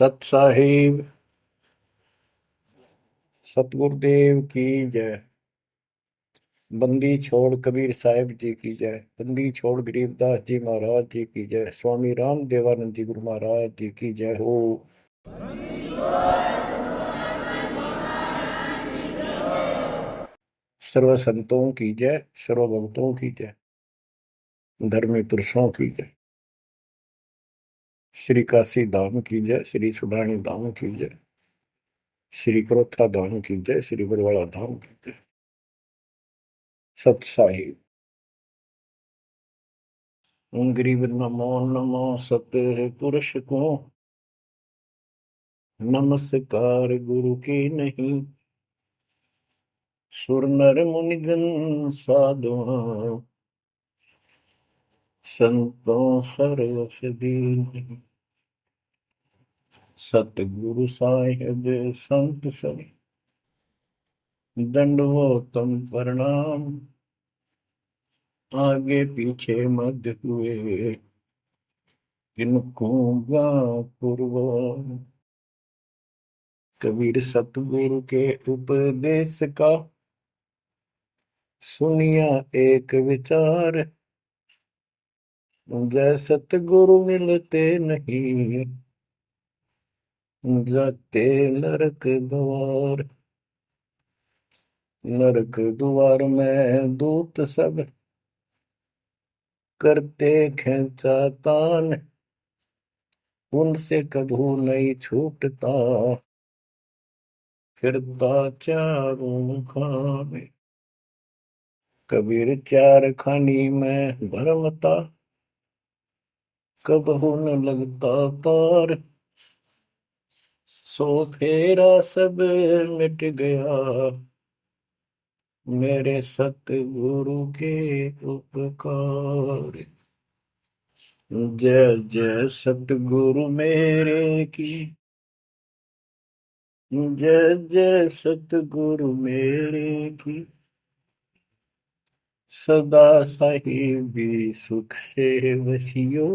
सत साहिब सतगुरुदेव की जय। बंदी छोड़ कबीर साहिब जी की जय। बंदी छोड़ गरीबदास जी महाराज जी की जय। स्वामी राम देवानंद जी गुरु महाराज जी की जय हो। सर्व संतों की जय, सर्व भक्तों की जय, धर्मी पुरुषों की जय। श्री काशी धाम की जय, श्री सुडानी धाम की जय, श्री क्रोथा धाम की जय, श्री बरवाड़ा धाम की जय। सत साहिब गरीब नमो नमो सत पुरुष को नमस्कार गुरु की नहीं। सुर नर मुनिजन साधुआ संतों सर्वस दीन। सतगुरु साहिब संत सब दंडवतम प्रणाम। आगे पीछे मध्य हुए किनको पूर्व। कबीर सतगुरु के उपदेश का सुनिया एक विचार। जय सतगुरु मिलते नहीं जाते नरक द्वार। नरक द्वार में दूत सब करते खेचातान। उनसे कभू नहीं छूटता फिरता चारों खाने। कबीर चार खानी में भरमता कबहू न लगता पार। सो फेरा सब मिट गया मेरे सतगुरु के उपकार। जय जय सतगुरु मेरे की जय जय सतगुरु मेरे की। सदा साहिबी सुख से वसियो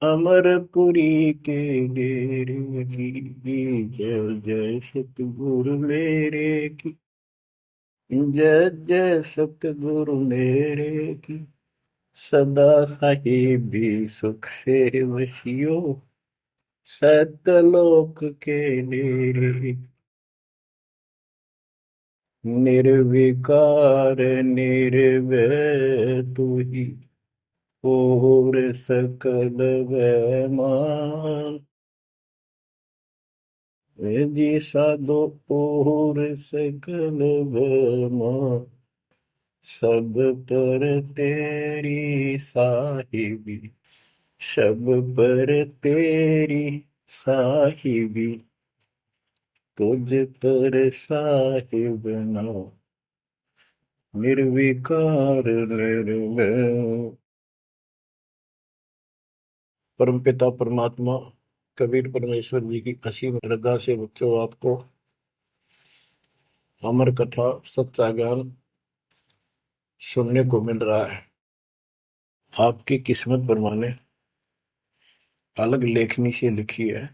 अमरपुरी के डेरे की। जय जय सतगुरु मेरे की जय जय सतगुरु मेरे की। सदा साहिबी सुख से वसियो सतलोक के डेरे। निर्विकार निर्भय तू ही और सकल वैमान। जी साधो और सकल वैमान। सब पर तेरी साहिबी सब पर तेरी साहिबी। तुझ पर साहिब ना निर्विकार निर्भय। परमपिता परमात्मा कबीर परमेश्वर जी की असीम श्रद्धा से बच्चों आपको अमर कथा सच्चा ज्ञान सुनने को मिल रहा है। आपकी किस्मत परमाने अलग लेखनी से लिखी है,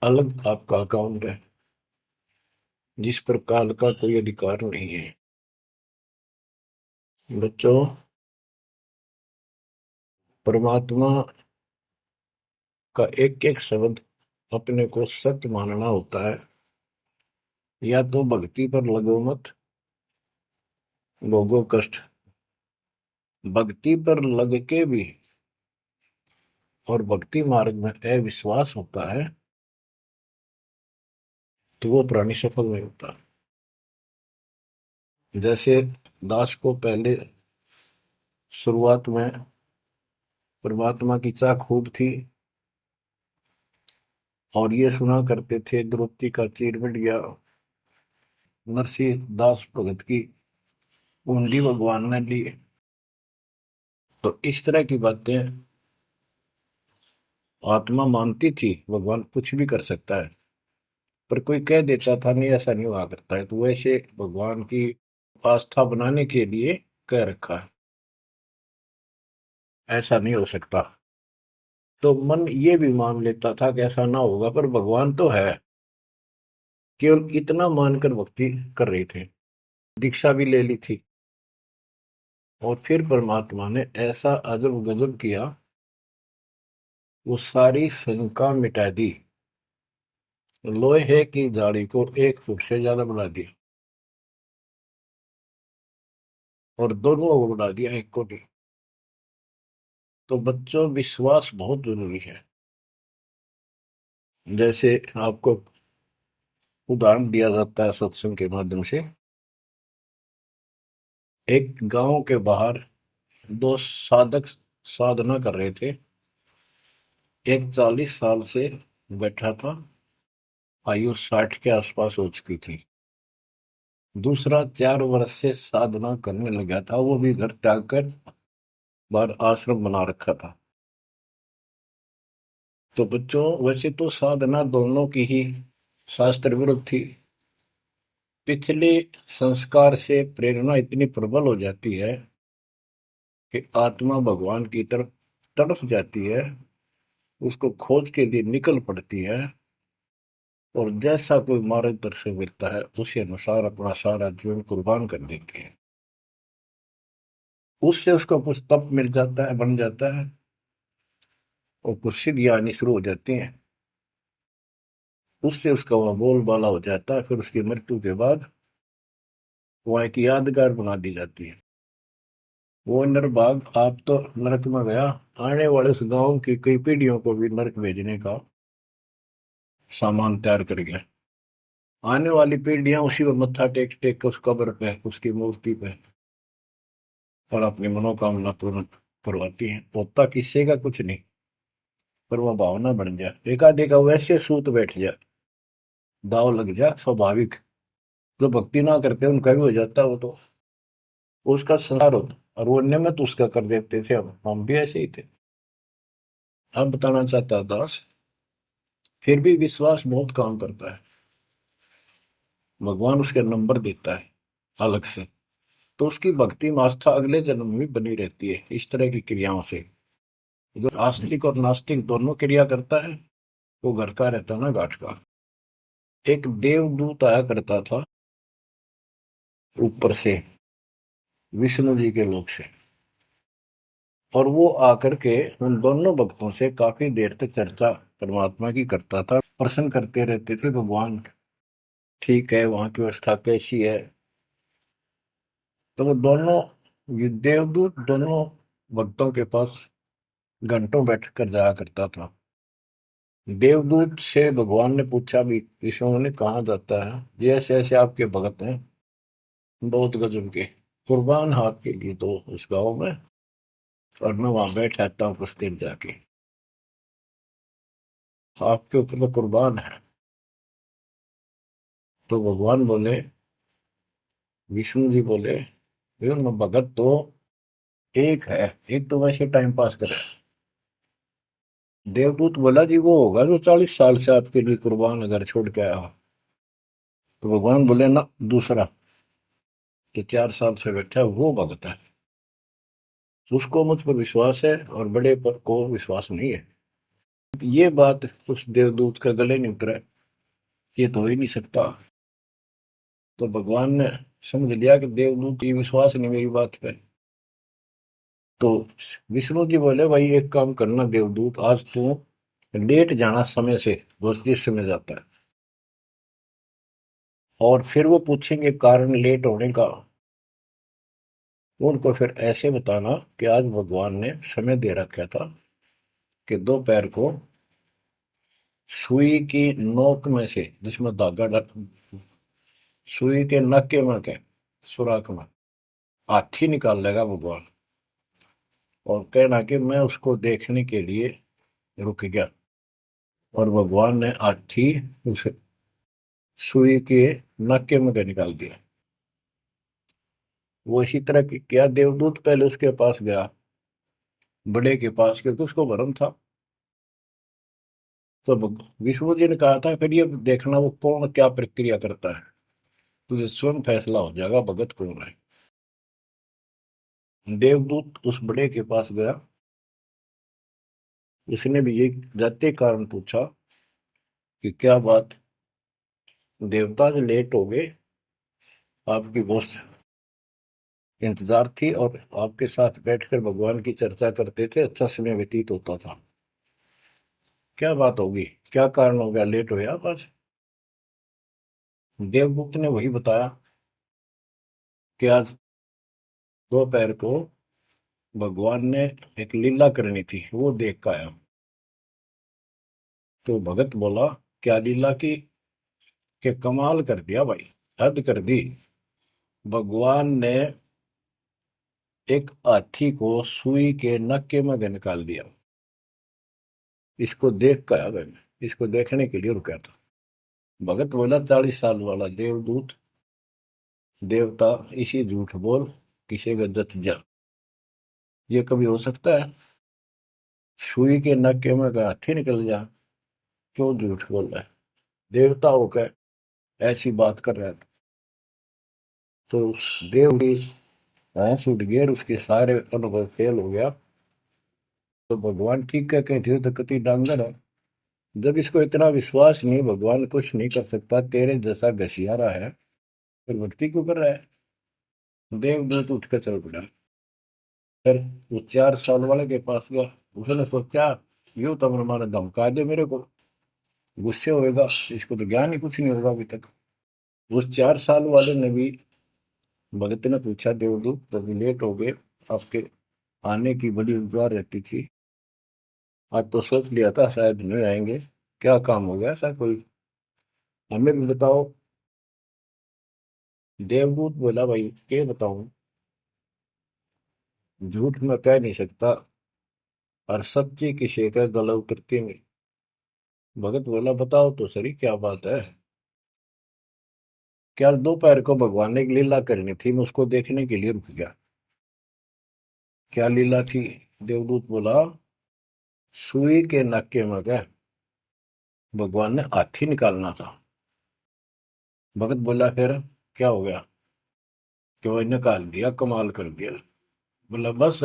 अलग आपका अकाउंट है जिस पर काल का कोई अधिकार नहीं है। बच्चों, परमात्मा का एक एक शब्द अपने को सत्य मानना होता है। या तो भक्ति पर लगो मत भोगो कष्ट। भक्ति पर लग के भी और भक्ति मार्ग में अविश्वास होता है तो वो प्राणी सफल नहीं होता। जैसे दास को पहले शुरुआत में परमात्मा की चाह खूब थी और ये सुना करते थे द्रौपदी का चीर मिट गया, नरसिंह दास भगत की कुंडी भगवान ने ली। तो इस तरह की बातें आत्मा मानती थी भगवान कुछ भी कर सकता है, पर कोई कह देता था नहीं ऐसा नहीं हुआ करता है, तो वैसे भगवान की आस्था बनाने के लिए कह रखा है ऐसा नहीं हो सकता। तो मन ये भी मान लेता था कि ऐसा ना होगा, पर भगवान तो है। केवल इतना मानकर भक्ति कर रहे थे, दीक्षा भी ले ली थी। और फिर परमात्मा ने ऐसा अजब गजब किया, वो सारी शंका मिटा दी। लोहे की जाड़ी को 1 फुट से ज्यादा बढ़ा दिया, और दोनों को बढ़ा दिया, एक को नहीं। तो बच्चों, विश्वास बहुत जरूरी है। जैसे आपको उदाहरण दिया जाता है सत्संग के माध्यम से। एक गांव के बाहर दो साधक साधना कर रहे थे। एक 40 साल से बैठा था, आयु 60 के आसपास हो चुकी थी। दूसरा 4 वर्ष से साधना करने लगा था, वो भी घर त्याग कर बाहर आश्रम बना रखा था। तो बच्चों, वैसे तो साधना दोनों की ही शास्त्र विरुद्ध थी। पिछले संस्कार से प्रेरणा इतनी प्रबल हो जाती है कि आत्मा भगवान की तरफ तड़प जाती है, उसको खोज के लिए निकल पड़ती है, और जैसा कोई मार्गदर्शन मिलता है उसी अनुसार अपना सारा जीवन कुर्बान कर देती है। उससे उसको कुछ तप मिल जाता है, बन जाता है, और कुछ सिद्धियां आनी शुरू हो जाती हैं। उससे उसका वह बोलबाला हो जाता है। फिर उसकी मृत्यु के बाद वह एक यादगार बना दी जाती है। वो नरभाग, आप तो नरक में गया, आने वाले उस गांव की कई पीढ़ियों को भी नरक भेजने का सामान तैयार कर गया। आने वाली पीढ़ियां उसी पर मत्था टेक टेक के उस कब्र पे, उसकी मूर्ति पे, और अपनी मनोकामना पूर्ण करवाती हैं। होता किसी का कुछ नहीं, पर वह भावना बन जाए, एकाधिका वैसे सूत बैठ जाए, दाव लग जाए, स्वाभाविक। जो भक्ति ना करते उनका भी हो जाता है, वो तो उसका संसार होता। और वो नियमित उसका कर देते थे, हम भी ऐसे ही थे। अब बताना चाहता दास, फिर भी विश्वास बहुत काम करता है। भगवान उसके नंबर देता है अलग से, तो उसकी भक्ति में आस्था अगले जन्म में भी बनी रहती है इस तरह की क्रियाओं से। जो आस्तिक और नास्तिक दोनों क्रिया करता है, वो घर का रहता ना घाट का। एक देवदूत आया करता था ऊपर से, विष्णु जी के लोक से, और वो आकर के उन दोनों भक्तों से काफी देर तक चर्चा परमात्मा की करता था। प्रश्न करते रहते थे, भगवान ठीक है, वहां की व्यवस्था कैसी है। तो वो दोनों, ये देवदूत दोनों भक्तों के पास घंटों बैठ कर जाया करता था। देवदूत से भगवान ने पूछा भी, विष्णु ने, कहा जाता है ये ऐसे ऐसे आपके भगत हैं, बहुत गजब के, कुर्बान हाथ के लिए तो उस गांव में, और मैं वहां बैठ रहता हूँ कुछ देर जाके, आपके ऊपर तो कुर्बान है। तो भगवान बोले, विष्णु जी बोले, मैं भगत तो एक है, एक तो वैसे टाइम पास करे। देवदूत बोला, जी वो होगा जो 40 साल से आपके लिए कुर्बान अगर छोड़ के आया हो। तो भगवान बोले, ना, दूसरा, जो 4 साल से बैठा है वो भगत है। उसको मुझ पर विश्वास है और बड़े पर को विश्वास नहीं है। ये बात उस देवदूत का गले नहीं उतरा, ये तो हो ही नहीं सकता। तो भगवान ने समझ लिया कि देवदूत की विश्वास नहीं मेरी बात पे। तो विष्णु जी बोले, भाई एक काम करना देवदूत, आज तू लेट जाना समय से, जिस समय जाता है, और फिर वो पूछेंगे कारण लेट होने का, उनको फिर ऐसे बताना कि आज भगवान ने समय दे रखा था कि दोपहर को सुई की नोक में से, जिसमें धागा डर, सुई के नक्के में के सुराख में हाथी निकाल लेगा भगवान, और कहना कि मैं उसको देखने के लिए रुक गया। और भगवान ने हाथी उस सुई के नक्के में के निकाल दिया। वो इसी तरह की क्या, देवदूत पहले उसके पास गया, बड़े के पास, क्योंकि उसको भरम था। तो विष्णु जी ने कहा था, फिर ये देखना वो कौन क्या प्रक्रिया करता है, तुझे स्वयं फैसला हो जाएगा भगत कौन है। देवदूत उस बड़े के पास गया, उसने भी ये जाते कारण पूछा कि क्या बात, देवता से लेट हो गए, आपकी बहुत इंतजार थी और आपके साथ बैठकर भगवान की चर्चा करते थे, अच्छा समय व्यतीत होता था। क्या बात होगी, क्या कारण हो गया, लेट हो आप आज? देवदूत ने वही बताया कि आज दोपहर को भगवान ने एक लीला करनी थी, वो देख कर आया। तो भगत बोला, क्या लीला की? कि कमाल कर दिया भाई, हद कर दी। भगवान ने एक हाथी को सुई के नक्के में निकाल दिया। इसको देख कर आया मैं, इसको देखने के लिए रुका था। भगत बोला, 40 साल वाला देवदूत, देवता, इसी झूठ बोल, किसी का जत जा, ये कभी हो सकता है? सुई के नक्के में का हाथी निकल जा, क्यों झूठ बोल रहा है? देवता होकर ऐसी बात कर रहा था। तो उस देव की होश उठ गया और उसके सारे अनुभव फेल हो गया। तो भगवान ठीक है, कहते हो तो कति डांगर है। जब इसको इतना विश्वास नहीं, भगवान कुछ नहीं कर सकता, तेरे जैसा घसियारा है, फिर भक्ति क्यों कर रहा है? देवदूत उठ कर चल पड़ा। फिर वो 4 साल वाले के पास गया। उसने सोचा, यूं तो माने धमका दे मेरे को, गुस्से होएगा, इसको तो ज्ञान ही कुछ नहीं होगा अभी तक। उस 4 साल वाले ने भी, भगत ने पूछा, देवदूत तो लेट हो गए, आपके आने की बड़ी इंतजार रहती थी, आज तो सोच लिया था शायद नहीं आएंगे, क्या काम हो गया ऐसा कोई, हमें भी बताओ। देवदूत बोला, भाई ये बताऊं, झूठ मैं कह नहीं सकता और सच्ची की शिकायत गला उतरती नहीं। भगत बोला, बताओ तो सही क्या बात है? क्या दोपहर को भगवान ने एक लीला करनी थी, मैं उसको देखने के लिए रुक गया। क्या लीला थी? देवदूत बोला, सुई के नक्के में क्या भगवान ने हाथी निकालना था। भगत बोला, फिर क्या हो गया? कि वो निकाल दिया, कमाल कर दिया। बोला, बस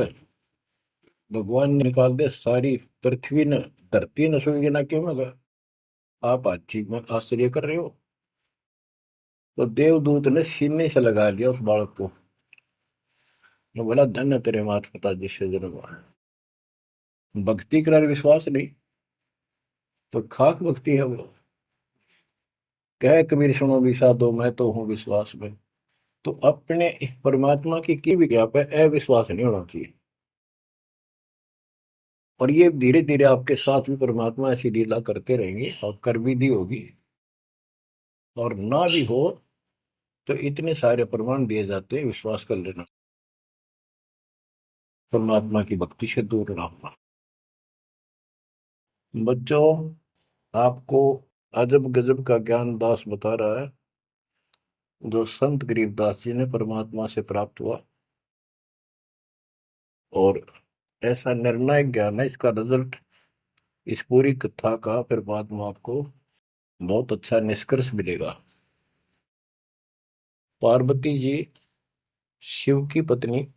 भगवान ने निकाल दे, सारी पृथ्वी ने, धरती ने सुई के नक्के में गया, आप हाथी में आश्चर्य कर रहे हो? तो देवदूत ने सीने से लगा दिया उस बालक को। वो बोला, धन्य तेरे माता पिता जिससे जन्म हुआ। भक्ति कर विश्वास नहीं, तो खाक भक्ति है वो। कह कबीर सुनो विषा दो, मैं तो हूँ विश्वास में। तो अपने परमात्मा की विज्ञा पे अविश्वास नहीं होना चाहिए। और ये धीरे धीरे आपके साथ भी परमात्मा ऐसी लीला करते रहेंगे और कर भी दी होगी। और ना भी हो तो इतने सारे प्रमाण दिए जाते हैं, विश्वास कर लेना, परमात्मा की भक्ति से दूर ना होना। बच्चों, आपको अजब गजब का ज्ञान दास बता रहा है, जो संत गरीबदास जी ने परमात्मा से प्राप्त हुआ। और ऐसा निर्णायक ज्ञान है, इसका रिजल्ट इस पूरी कथा का फिर बाद में आपको बहुत अच्छा निष्कर्ष मिलेगा। पार्वती जी शिव की पत्नी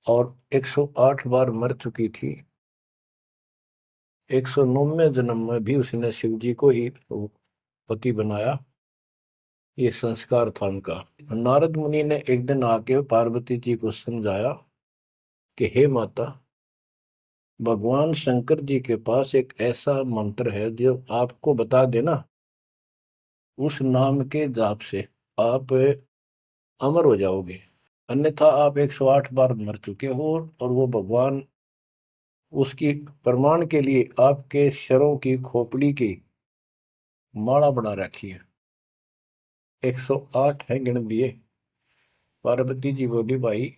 और 108 बार मर चुकी थी। 109वें जन्म में भी उसने शिव जी को ही पति बनाया। ये संस्कार था उनका। नारद मुनि ने एक दिन आके पार्वती जी को समझाया कि हे माता, भगवान शंकर जी के पास एक ऐसा मंत्र है जो आपको बता देना, उस नाम के जाप से आप अमर हो जाओगे। अन्यथा आप 108 बार मर चुके हो, और वो भगवान उसकी प्रमाण के लिए आपके शरों की खोपड़ी की माला बना रखी है। 108 है गिन दिए। पार्वती जी बोली, भाई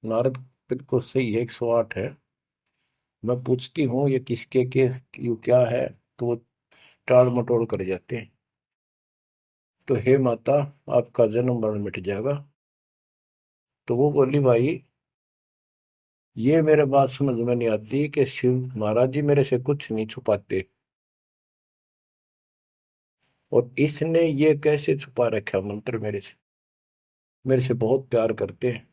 नारद बिल्कुल सही है, 108 है। मैं पूछती हूँ ये किसके के यू क्या है, तो वो टाल मटोल कर जाते हैं। तो हे माता, आपका जन्म मरण मिट जाएगा। तो वो बोली, भाई ये मेरे बात समझ में नहीं आती कि शिव महाराज जी मेरे से कुछ नहीं छुपाते, और इसने ये कैसे छुपा रखा मंत्र मेरे से, मेरे से बहुत प्यार करते हैं।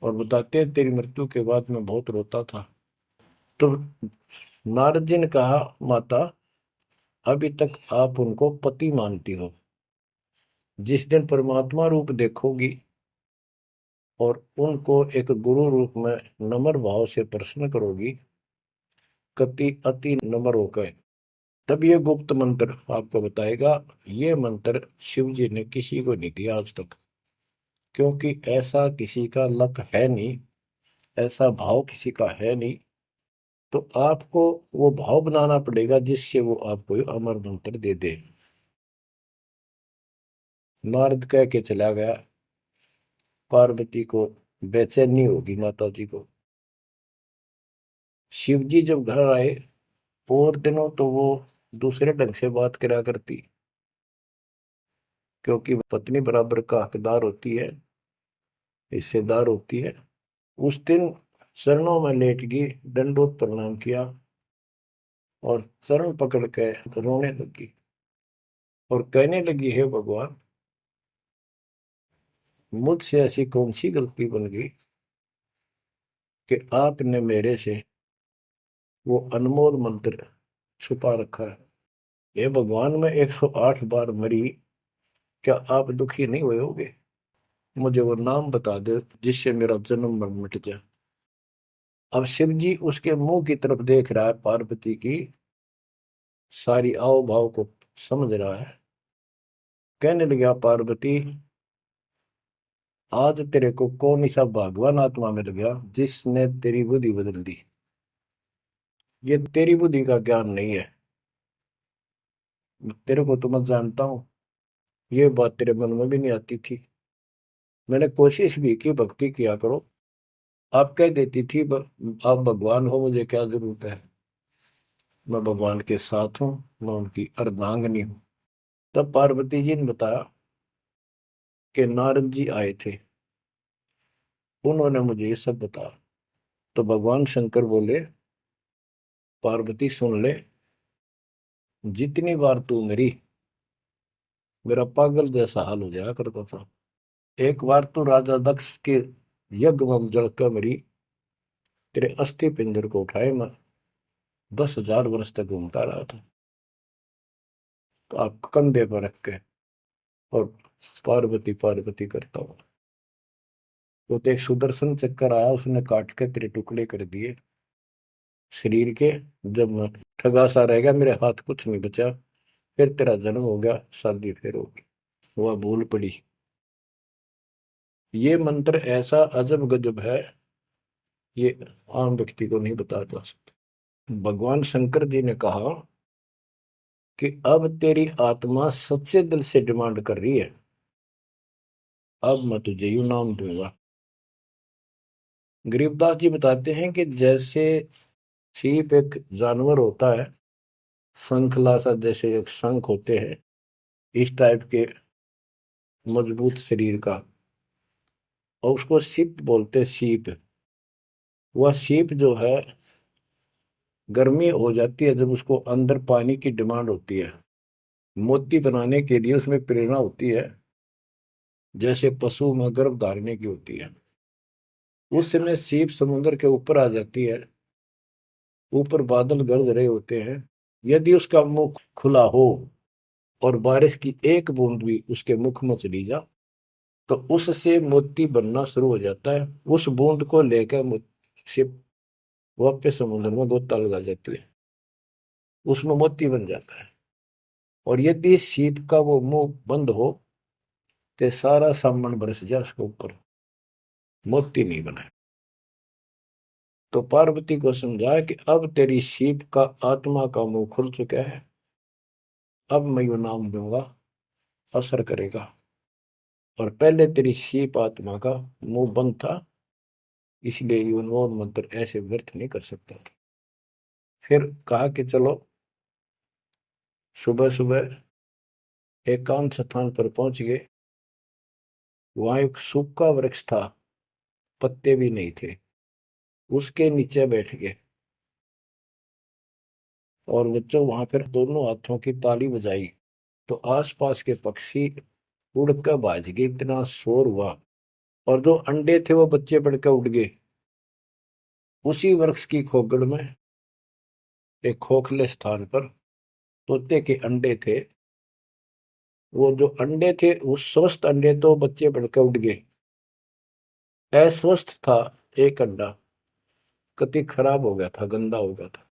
और बताते हैं तेरी मृत्यु के बाद मैं बहुत रोता था। तो नारद जी ने कहा, माता अभी तक आप उनको पति मानती हो, जिस दिन परमात्मा रूप देखोगी और उनको एक गुरु रूप में नम्र भाव से प्रश्न करोगी, कति अति नम्र होकर, तब ये गुप्त मंत्र आपको बताएगा। ये मंत्र शिव जी ने किसी को नहीं दिया आज तक, क्योंकि ऐसा किसी का लक है नहीं, ऐसा भाव किसी का है नहीं। तो आपको वो भाव बनाना पड़ेगा जिससे वो आपको ये अमर मंत्र दे दे। नारद कह के चला गया, पार्वती को बेचैनी होगी माता जी को। शिव जी जब घर आए और दिनों तो वो दूसरे ढंग से बात करा करती, क्योंकि पत्नी बराबर का हकदार होती है, हिस्सेदार होती है। उस दिन चरणों में लेट गई, दंडोत प्रणाम किया और चरण पकड़ के रोने लगी और कहने लगी, हे भगवान, मुझसे ऐसी कौन सी गलती बन गई कि आपने मेरे से वो अनमोल मंत्र छुपा रखा है। हे भगवान, मैं 108 बार मरी, क्या आप दुखी नहीं हुए होगे? मुझे वो नाम बता दे जिससे मेरा जन्म मरण मिट जाए। अब शिव जी उसके मुंह की तरफ देख रहा है, पार्वती की सारी आओ भाव को समझ रहा है। कहने लगा, पार्वती आज तेरे को कौन सा भगवान आत्मा मिल गया जिसने तेरी बुद्धि बदल दी? ये तेरी बुद्धि का ज्ञान नहीं है, तेरे को तो मैं जानता हूँ। ये बात तेरे मन में भी नहीं आती थी। मैंने कोशिश भी की, भक्ति किया करो, आप कह देती थी आप भगवान हो, मुझे क्या जरूरत है, मैं भगवान के साथ हूँ, मैं उनकी अर्धांगिनी हूँ। तब पार्वती जी ने बताया कि नारद जी आए थे, उन्होंने मुझे ये सब बताया। तो भगवान शंकर बोले, पार्वती सुन ले, जितनी बार तू मरी मेरा पागल जैसा हाल हो जाया करता था। एक बार तो राजा दक्ष के यज्ञ में जलकर मरी, तेरे अस्थि पिंजर को उठाए मैं 10,000 वर्ष तक घूमता रहा था, तो आप कंधे पर रख के और पार्वती पार्वती करता हूँ। तो एक सुदर्शन चक्कर आया, उसने काट के तेरे टुकड़े कर दिए शरीर के। जब मैं ठगा सा रह गया, मेरे हाथ कुछ नहीं बचा, फिर तेरा जन्म हो गया, शादी फिर होगी, वह भूल पड़ी। ये मंत्र ऐसा अजब गजब है, ये आम व्यक्ति को नहीं बताया जा सकता। भगवान शंकर जी ने कहा कि अब तेरी आत्मा सच्चे दिल से डिमांड कर रही है, अब मैं तुझे यू नाम दूंगा। गरीबदास जी बताते हैं कि जैसे सीप एक जानवर होता है, शंखलासा जैसे एक शंख होते हैं, इस टाइप के मजबूत शरीर का, और उसको सीप बोलते हैं, सीप। वह सीप जो है, गर्मी हो जाती है जब उसको अंदर पानी की डिमांड होती है, मोती बनाने के लिए उसमें प्रेरणा होती है, जैसे पशु में गर्भ धारने की होती है। उस समय सीप समुद्र के ऊपर आ जाती है, ऊपर बादल गरज रहे होते हैं, यदि उसका मुख खुला हो और बारिश की एक बूंद भी उसके मुख में चली जा, तो उससे मोती बनना शुरू हो जाता है। उस बूंद को लेकर शिप वापस समुद्र में गोता लगा जाती है, उसमें मोती बन जाता है। और यदि सीप का वो मुंह बंद हो तो सारा सामान बरस जाए उसके ऊपर, मोती नहीं बने। तो पार्वती को समझाया कि अब तेरी सीप का आत्मा का मुंह खुल चुका है, अब मैं यू नाम दूंगा, असर करेगा। और पहले तेरी सीप आत्मा का मुंह बंद था, इसलिए ये उन्मोद मंत्र ऐसे व्यर्थ नहीं कर सकता था। फिर कहा कि चलो, सुबह सुबह एकांत स्थान पर पहुंच गए। वहां एक सूखा वृक्ष था, पत्ते भी नहीं थे, उसके नीचे बैठ गए और बच्चों वहां पर दोनों हाथों की ताली बजाई, तो आसपास के पक्षी उड़कर भाज गए, इतना शोर हुआ। और जो अंडे थे वो बच्चे बढ़ के उड़ गए। उसी वृक्ष की खोगड़ में एक खोखले स्थान पर तोते के अंडे थे। वो जो अंडे थे उस स्वस्थ अंडे तो बच्चे बढ़ के उड़ गए। अस्वस्थ था एक अंडा, कति खराब हो गया था, गंदा हो गया था,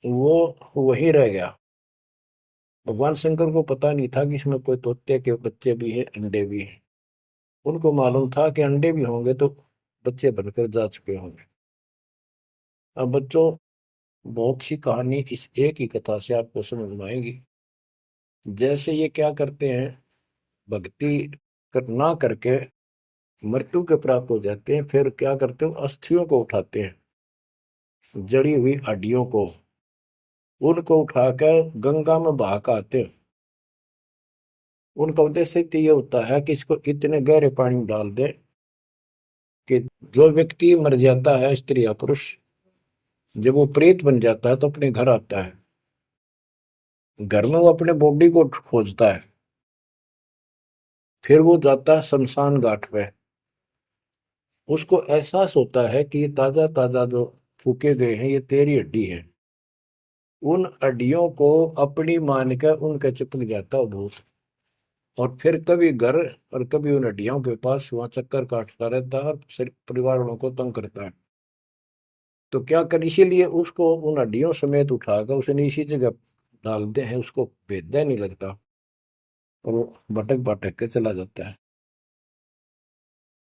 वो वहीं रह गया। भगवान शंकर को पता नहीं था कि इसमें कोई तोते के बच्चे भी हैं, अंडे भी हैं। उनको मालूम था कि अंडे भी होंगे तो बच्चे बनकर जा चुके होंगे। अब बच्चों, बहुत सी कहानी इस एक ही कथा से आपको समझ में आएगी। जैसे ये क्या करते हैं, भक्ति ना करके मृत्यु के प्राप्त हो जाते हैं, फिर क्या करते हो, अस्थियों को उठाते हैं, जड़ी हुई हड्डियों को, उनको उठाकर गंगा में बहा के आते हैं। उनका उद्देश्य तो ये होता है कि इसको इतने गहरे पानी में डाल दे कि जो व्यक्ति मर जाता है, स्त्री या पुरुष, जब वो प्रेत बन जाता है तो अपने घर आता है। घर में वो अपने बॉडी को खोजता है, फिर वो जाता है शमशान घाट पे। उसको एहसास होता है कि ये ताजा ताजा जो फूके गए हैं ये तेरी हड्डी है। उन हड्डियों को अपनी मान कर उनके चिपक जाता है भूत, और फिर कभी घर और कभी उन हड्डियों के पास वहां चक्कर काटता रहता है और परिवार वालों को तंग करता है। तो क्या कर, इसीलिए उसको उन हड्डियों समेत उठाकर उसने इसी जगह डालते हैं, उसको भेदा नहीं लगता और वो भटक भटक के चला जाता है।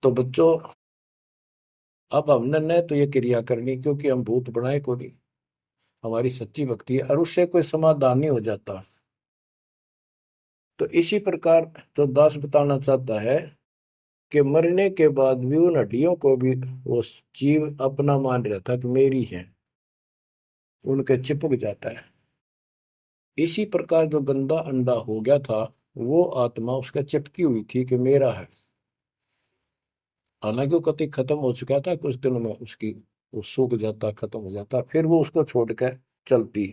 तो बच्चों, अब हमने न तो ये क्रिया करनी क्योंकि हम भूत बनाए को नहीं, हमारी सच्ची भक्ति है और उससे कोई समाधान नहीं हो जाता। तो इसी प्रकार तो दास बताना चाहता है कि मरने के बाद भी उन हड्डियों को भी वो जीव अपना मान रहा था कि मेरी है, उनके चिपक जाता है। इसी प्रकार जो गंदा अंडा हो गया था, वो आत्मा उसका चिपकी हुई थी कि मेरा है। हालांकि वो कति खत्म हो चुका था, कुछ दिनों में उसकी वो सूख जाता, खत्म हो जाता, फिर वो उसको छोड़कर चलती।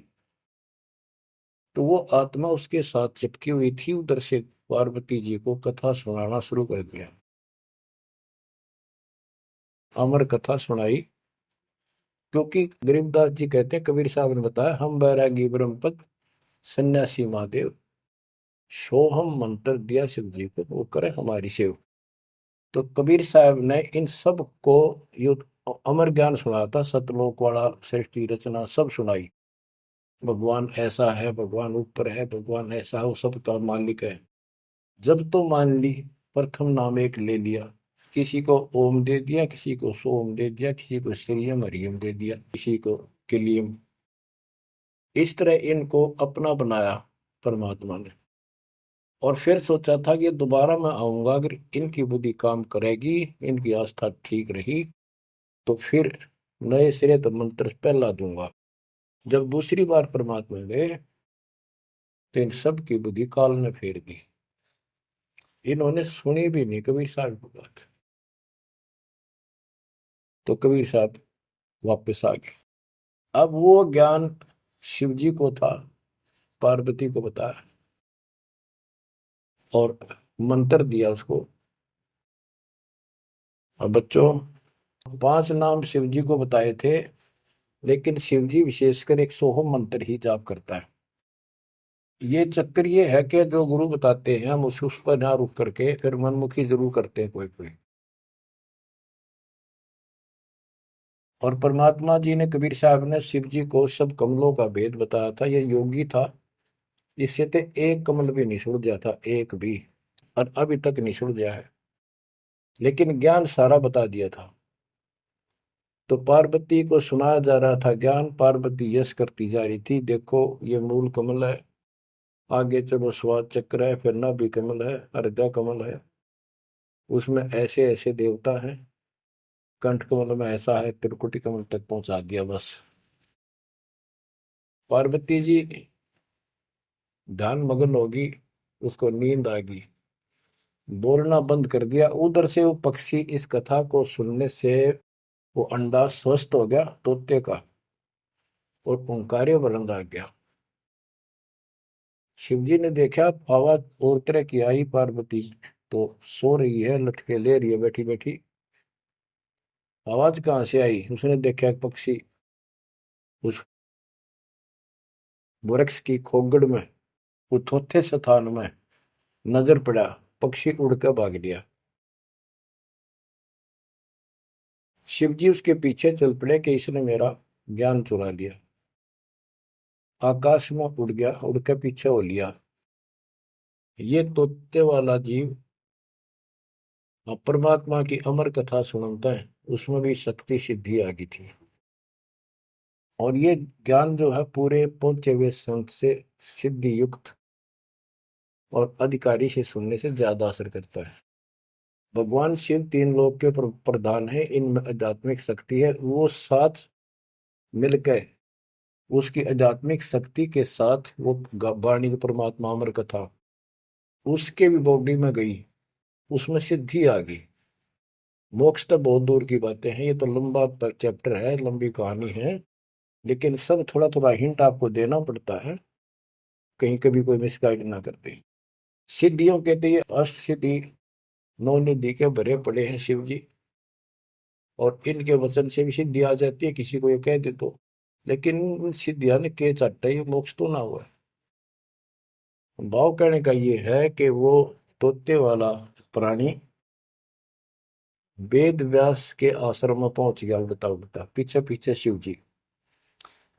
तो वो आत्मा उसके साथ चिपकी हुई थी। उधर से पार्वती जी को कथा सुनाना शुरू कर दिया, अमर कथा सुनाई। क्योंकि गरीबदास जी कहते हैं, कबीर साहब ने बताया, हम बैरागी ब्रह्मपद सन्यासी महादेव, सोहम मंत्र दिया शिव जी को, वो करे हमारी सेव। तो कबीर साहब ने इन सब को यो अमर ज्ञान सुनाया था, सतलोक वाला, सृष्टि रचना सब सुनाई। भगवान ऐसा है, भगवान ऊपर है, भगवान ऐसा है, वो सबका मालिक है। जब तो मान ली, प्रथम नाम एक ले लिया, किसी को ओम दे दिया, किसी को सोम दे दिया, किसी को श्रीयम हरियम दे दिया, किसी को किलियम। इस तरह इनको अपना बनाया परमात्मा ने। और फिर सोचा था कि दोबारा मैं आऊंगा, अगर इनकी बुद्धि काम करेगी, इनकी आस्था ठीक रही, तो फिर नए सिरे तो मंत्र पहला दूंगा। जब दूसरी बार परमात्मा गए तो इन सब की बुद्धि काल ने फेर दी। इन्होंने सुनी भी नहीं कबीर साहब की बात। तो कबीर साहब वापस आ गए। अब वो ज्ञान शिव जी को था, पार्वती को बताया और मंत्र दिया उसको। अब बच्चों, 5 नाम शिव जी को बताए थे, लेकिन शिव जी विशेषकर एक सोहम मंत्र ही जाप करता है। ये चक्कर ये है कि जो गुरु बताते हैं हम उस पर ना रुक करके फिर मनमुखी जरूर करते हैं कोई कोई। और परमात्मा जी ने, कबीर साहब ने शिव जी को सब कमलों का भेद बताया था। ये योगी था, इससे तो एक कमल भी नहीं सुलझा था, एक भी, और अभी तक नहीं सुलझा है, लेकिन ज्ञान सारा बता दिया था। तो पार्वती को सुनाया जा रहा था ज्ञान, पार्वती यश करती जा रही थी, देखो ये मूल कमल है, आगे चलो स्वाद चक्र है, फिर नाभि कमल है, हृदय कमल है, उसमें ऐसे ऐसे देवता हैं, कंठ कमल में ऐसा है, त्रिकुटी कमल तक पहुंचा दिया बस। पार्वती जी ध्यान मग्न होगी, उसको नींद आ गई, बोलना बंद कर दिया। उधर से वो पक्षी इस कथा को सुनने से वो अंडा स्वस्थ हो गया तोते का, और ओंकार्य बुलंद आ गया। शिव जी ने देखा, आवाज और तरह की आई, पार्वती तो सो रही है, लटके ले रही है बैठी बैठी। आवाज कहाँ से आई? उसने देखा एक पक्षी उस वृक्ष की खोगड़ में, उथोथे स्थान में नजर पड़ा। पक्षी उड़ कर भाग लिया। शिवजी उसके पीछे चल पड़े कि इसने मेरा ज्ञान चुरा लिया। आकाश में उड़ गया, उड़ के पीछे हो लिया। ये तोते वाला जीव परमात्मा की अमर कथा सुनता है, उसमें भी शक्ति सिद्धि आ गई थी। और ये ज्ञान जो है पूरे पहुंचे हुए संत से सिद्धि युक्त और अधिकारी से सुनने से ज्यादा असर करता है। भगवान शिव तीन लोक के प्रधान है, इनमें आध्यात्मिक शक्ति है। वो साथ मिलकर उसकी आध्यात्मिक शक्ति के साथ वो वाणी परमात्मा अमर कथा उसके भी बॉडी में गई, उसमें सिद्धि आ गई। मोक्ष तो बहुत दूर की बातें हैं, ये तो लंबा चैप्टर है, लंबी कहानी है। लेकिन सब थोड़ा थोड़ा हिंट आपको देना पड़ता है, कहीं कभी कोई मिसगाइड ना कर दे। सिद्धियों कहते ये अष्ट सिद्धि नौ निधि के भरे पड़े हैं शिव जी, और इनके वचन से भी सिद्धि आ जाती है, किसी को ये कह दे तो। लेकिन सिद्धियां ने के चाटा, ये मोक्ष तो ना हुआ है। भाव कहने का ये है कि वो तोते वाला प्राणी वेद व्यास के आश्रम में पहुंच गया, उड़ता उड़ता पीछे पीछे शिव जी।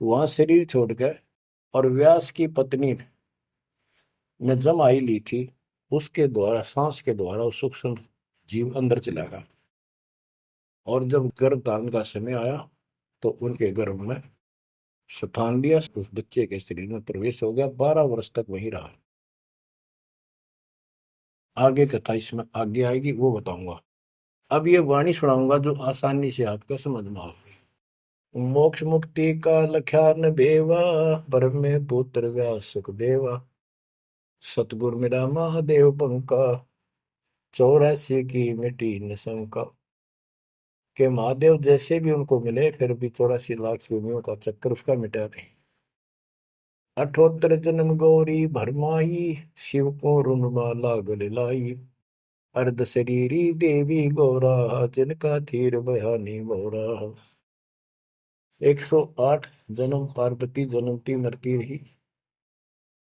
वहां शरीर छोड़ गए, और व्यास की पत्नी ने जमाई ली थी, उसके द्वारा सांस के द्वारा वो सूक्ष्म जीव अंदर चला गया। और जब गर्भ धारण का समय आया तो उनके गर्भ में स्थान लिया, उस बच्चे के शरीर में प्रवेश हो गया, 12 वर्ष तक वहीं रहा। आगे कथा इसमें आगे आएगी, वो बताऊंगा। अब ये वाणी सुनाऊंगा जो आसानी से आपका समझ में आएगी। मोक्ष मुक्ति का लख्यान बेवा, ब्रह्म में पुत्र व्यास सुखदेवा। सतगुर मेरा महादेव पंका, 84 की मिटी न शंका। के महादेव जैसे भी उनको मिले, फिर भी 84 लाख योनियों का चक्कर उसका मिटा नहीं। 78 जन्म गौरी भरमाई, शिव को रुणमाला गले लाई। अर्ध शरीरी देवी गौरा, जिनका थीर बयानी मोरा। 108 जन्म पार्वती जन्मती मरती रही,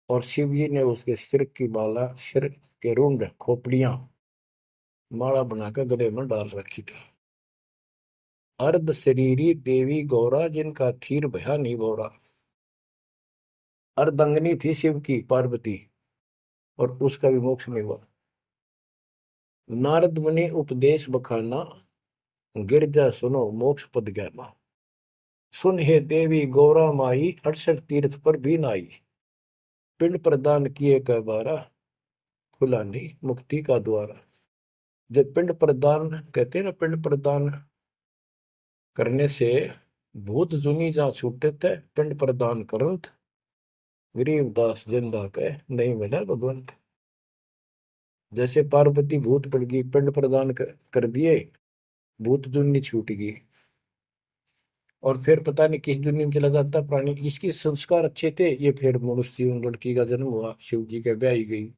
और शिव जी ने उसके सिर की माला, सिर के रुंड खोपड़ियां माला बनाकर गले में डाल रखी थी। अर्ध शरीरी देवी गौरा, जिनका थीर भया नहीं भौरा। अर्धंगनी थी शिव की पार्वती, और उसका भी मोक्ष नहीं हुआ। नारद मुनि उपदेश बखाना, गिरजा सुनो मोक्ष पद ज्ञाना। सुन हे देवी गौरा माई, 68 तीर्थ पर भी नाई। पिंड प्रदान किए कह बारा, खुला नहीं मुक्ति का द्वारा। जब पिंड प्रदान कहते हैं ना, पिंड प्रदान करने से भूत जुनी जा छूटे थे, पिंड प्रदान करंत गरीबदास जिंदा कह नहीं मिला भगवंत। जैसे पार्वती भूत पड़ गई, पिंड प्रदान कर दिए, भूत जुनी छूट गई, और फिर पता नहीं किस दुनिया में चला जाता प्राणी। इसके संस्कार अच्छे थे, ये फिर मनुष्य जीवन, लड़की का जन्म हुआ, शिव जी के ब्याही गई।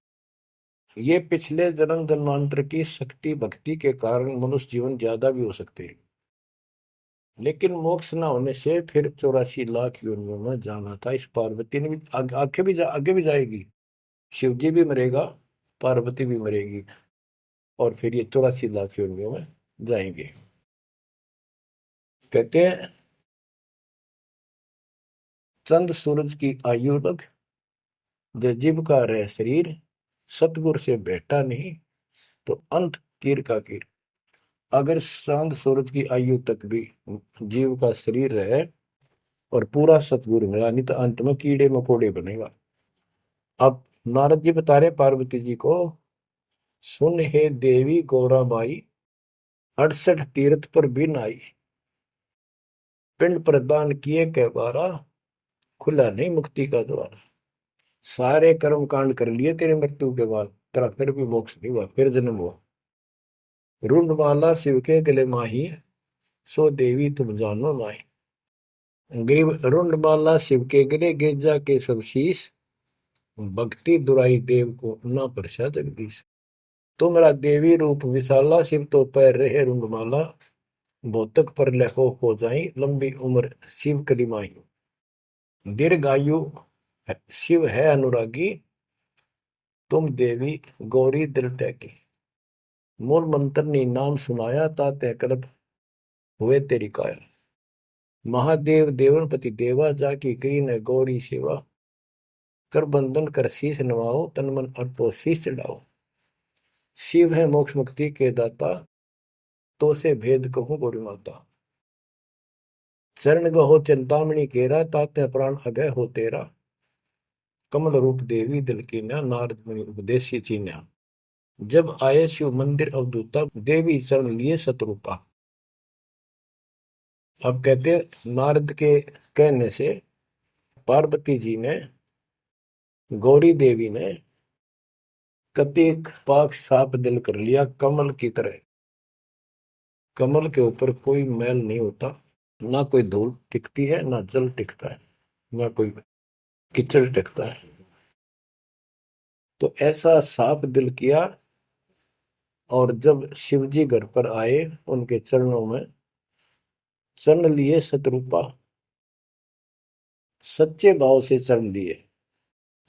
ये पिछले जन्म जन्मांतर की शक्ति भक्ति के कारण मनुष्य जीवन ज्यादा भी हो सकते हैं। लेकिन मोक्ष न होने से फिर 84 लाख योनियों में जाना था। इस पार्वती ने भी आगे भी जाएगी। शिव जी भी मरेगा, पार्वती भी मरेगी, और फिर ये 84 लाख योनियों में जाएंगे। कहते हैं चंद सूरज की आयु लग, जो जीव का रह शरीर। सतगुर से बैठा नहीं तो अंत कीर का कीर। अगर चांद सूरज की आयु तक भी जीव का शरीर रहे और पूरा सतगुरु मिला नहीं, तो अंत में कीड़े मकोड़े बनेगा। अब नारद जी बता रहे पार्वती जी को, सुन हे देवी गौरा माई, 68 तीर्थ पर भी नाई। पिंड प्रदान किए कह बारा, खुला नहीं मुक्ति का द्वार। सारे कर्म कांड कर लिए तेरे मृत्यु के बाद, तेरा फिर भी मोक्ष नहीं हुआ, फिर जन्म हुआ। रुंडमाला शिव के गले माही, सो देवी तुम जानो माही। ग्रीव रुंडमाला शिव के गले, गेजा के सब शीश। भक्ति दुराई देव को ना परसा जगदीश। तुमरा देवी रूप विशाला, शिव तो पैर रहे रुंगमाला, भौतक पर लहो हो जाई, लंबी उम्र शिव कलिमाई। दीर्घायु शिव है अनुरागी, तुम देवी गौरी दिल त्यागी। मूल मंत्र ने नाम सुनाया, ताते कल्प हुए तेरी काया। महादेव देवनपति देवा, जाकी करी न गौरी सेवा, कर बंधन कर शीश नवाओ, तन मन अर्पो शीश चढ़ाओ। शिव है मोक्ष मुक्ति के दाता, तो से भेद कहूं गौरी माता। चरण गहो चिंतामणि केरा, ताते प्राण अभय हो तेरा। कमल रूप देवी दिल की न्या, नारद मुनि उपदेशी चीन्या। जब आए शिव मंदिर अवधूता, देवी चरण लिए शत्रुपा। अब कहते नारद के कहने से पार्वती जी ने, गौरी देवी ने कतिक पाक साफ दिल कर लिया, कमल की तरह। कमल के ऊपर कोई मैल नहीं होता, ना कोई धूल टिकती है, ना जल टिकता है, ना कोई कीचड़ टिकता है। तो ऐसा साफ दिल किया। और जब शिवजी घर पर आए, उनके चरणों में चरण लिए शत्रुपा, सच्चे भाव से चरण लिए।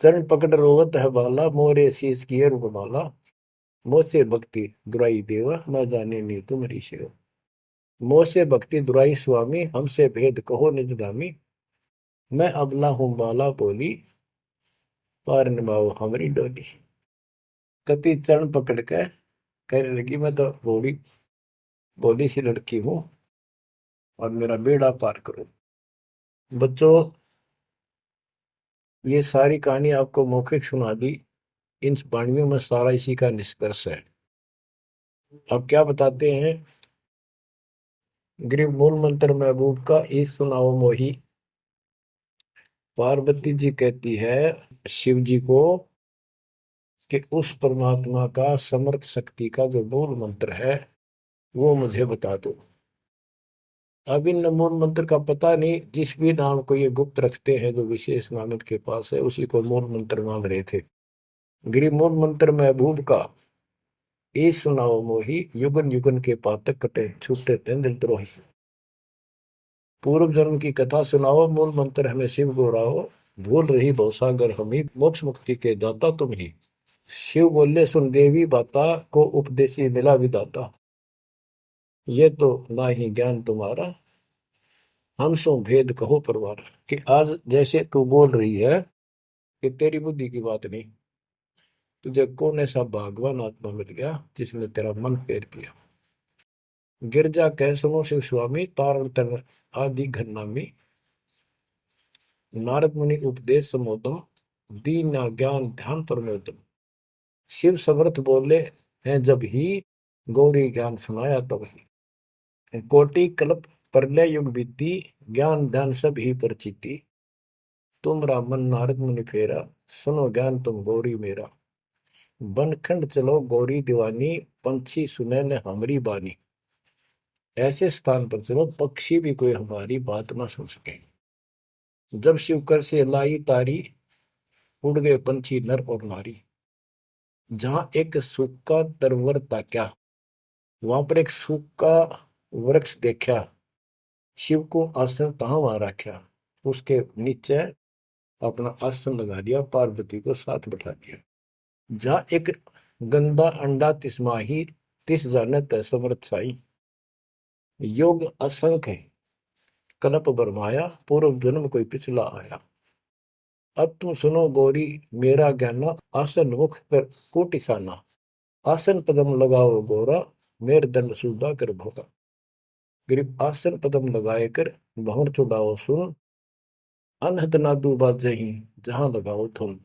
चरण पकड़ रोवत है बाला, मोरे शीश किए रूपमाला। मोसे भक्ति दुराई देवा, न जाने नी तुम्हारी सेवा। मोसे भक्ति दुराई स्वामी, हमसे भेद कहो निज दामी। मैं अबला हूं बाला बोली, पार निभाओ हमारी डोली। कति चरण पकड़ के कहने लगी, मैं तो बोली बोली सी लड़की हूं, और मेरा बेड़ा पार करो। बच्चों, ये सारी कहानी आपको मौखिक सुना दी। इन वाणियों में सारा इसी का निष्कर्ष है। अब क्या बताते हैं, गृह मूल मंत्र महबूब का एक सुनाओ मोही। पार्वती जी कहती है शिव जी को कि उस परमात्मा का समर्थ शक्ति का जो मूल मंत्र है वो मुझे बता दो। अब इन मूल मंत्र का पता नहीं, जिस भी नाम को ये गुप्त रखते हैं, जो विशेष नाम इनके पास है, उसी को मूल मंत्र मांग रहे थे। गृह मूल मंत्र महबूब का ए सुनाओ मोही, युगन युगन के पातक कटे, छूटे तेंदुल द्रोही। पूर्व जन्म की कथा सुनाओ, मूल मंत्र हमें शिव गोराओ। भूल रही भवसागर हमी, मोक्ष मुक्ति के दाता तुम ही। शिव बोले सुन देवी बाता, को उपदेशी मिला विदाता। ये तो ना ही ज्ञान तुम्हारा, हम सो भेद कहो परवार। कि आज जैसे तू बोल रही है कि तेरी बुद्धि की बात नहीं, तुझे कौन ऐसा भगवान आत्मा मिल गया जिसने तेरा मन फेर किया। गिरजा कह सुनो शिव स्वामी, तारण तर आदि घरनामी। नारद मुनि उपदेश समोदम, दीन ज्ञान ध्यान परमोदम। शिव समर्थ बोले हैं जब ही, गौरी ज्ञान सुनाया तब ही। कोटि कल्प प्रलय युग बीती, ज्ञान ध्यान सब ही परचिति। तुमरा मन नारद मुनि फेरा, सुनो ज्ञान तुम गौरी मेरा। बनखंड चलो गौरी दीवानी, पंछी सुने न हमारी बानी। ऐसे स्थान पर चलो पक्षी भी कोई हमारी बात ना सुन सके। जब शिवकर से लाई तारी, उड़ गए पंछी नर और नारी। जहां एक सूखा तरवर ताक्या, वहां पर एक सूखा वृक्ष देखा। शिव को आसन तहां वहां रखा, उसके नीचे अपना आसन लगा दिया, पार्वती को साथ बैठा दिया। जहां एक गंदा अंडा तिसमाही, तिस जाने तय समर्थ साई। योग असंख्य कल्प बरमाया, पूर्व जन्म कोई पिछला आया। अब तुम सुनो गौरी मेरा ज्ञाना, आसन मुख कर कोटिसाना। आसन पदम लगाओ गौरा, मेर दंड सुधा कर भोगा। गरीब आसन पदम लगाए कर, भंवर चुड़ाओ सुन। अनहद नादू बाजही, जहां लगाओ तुम।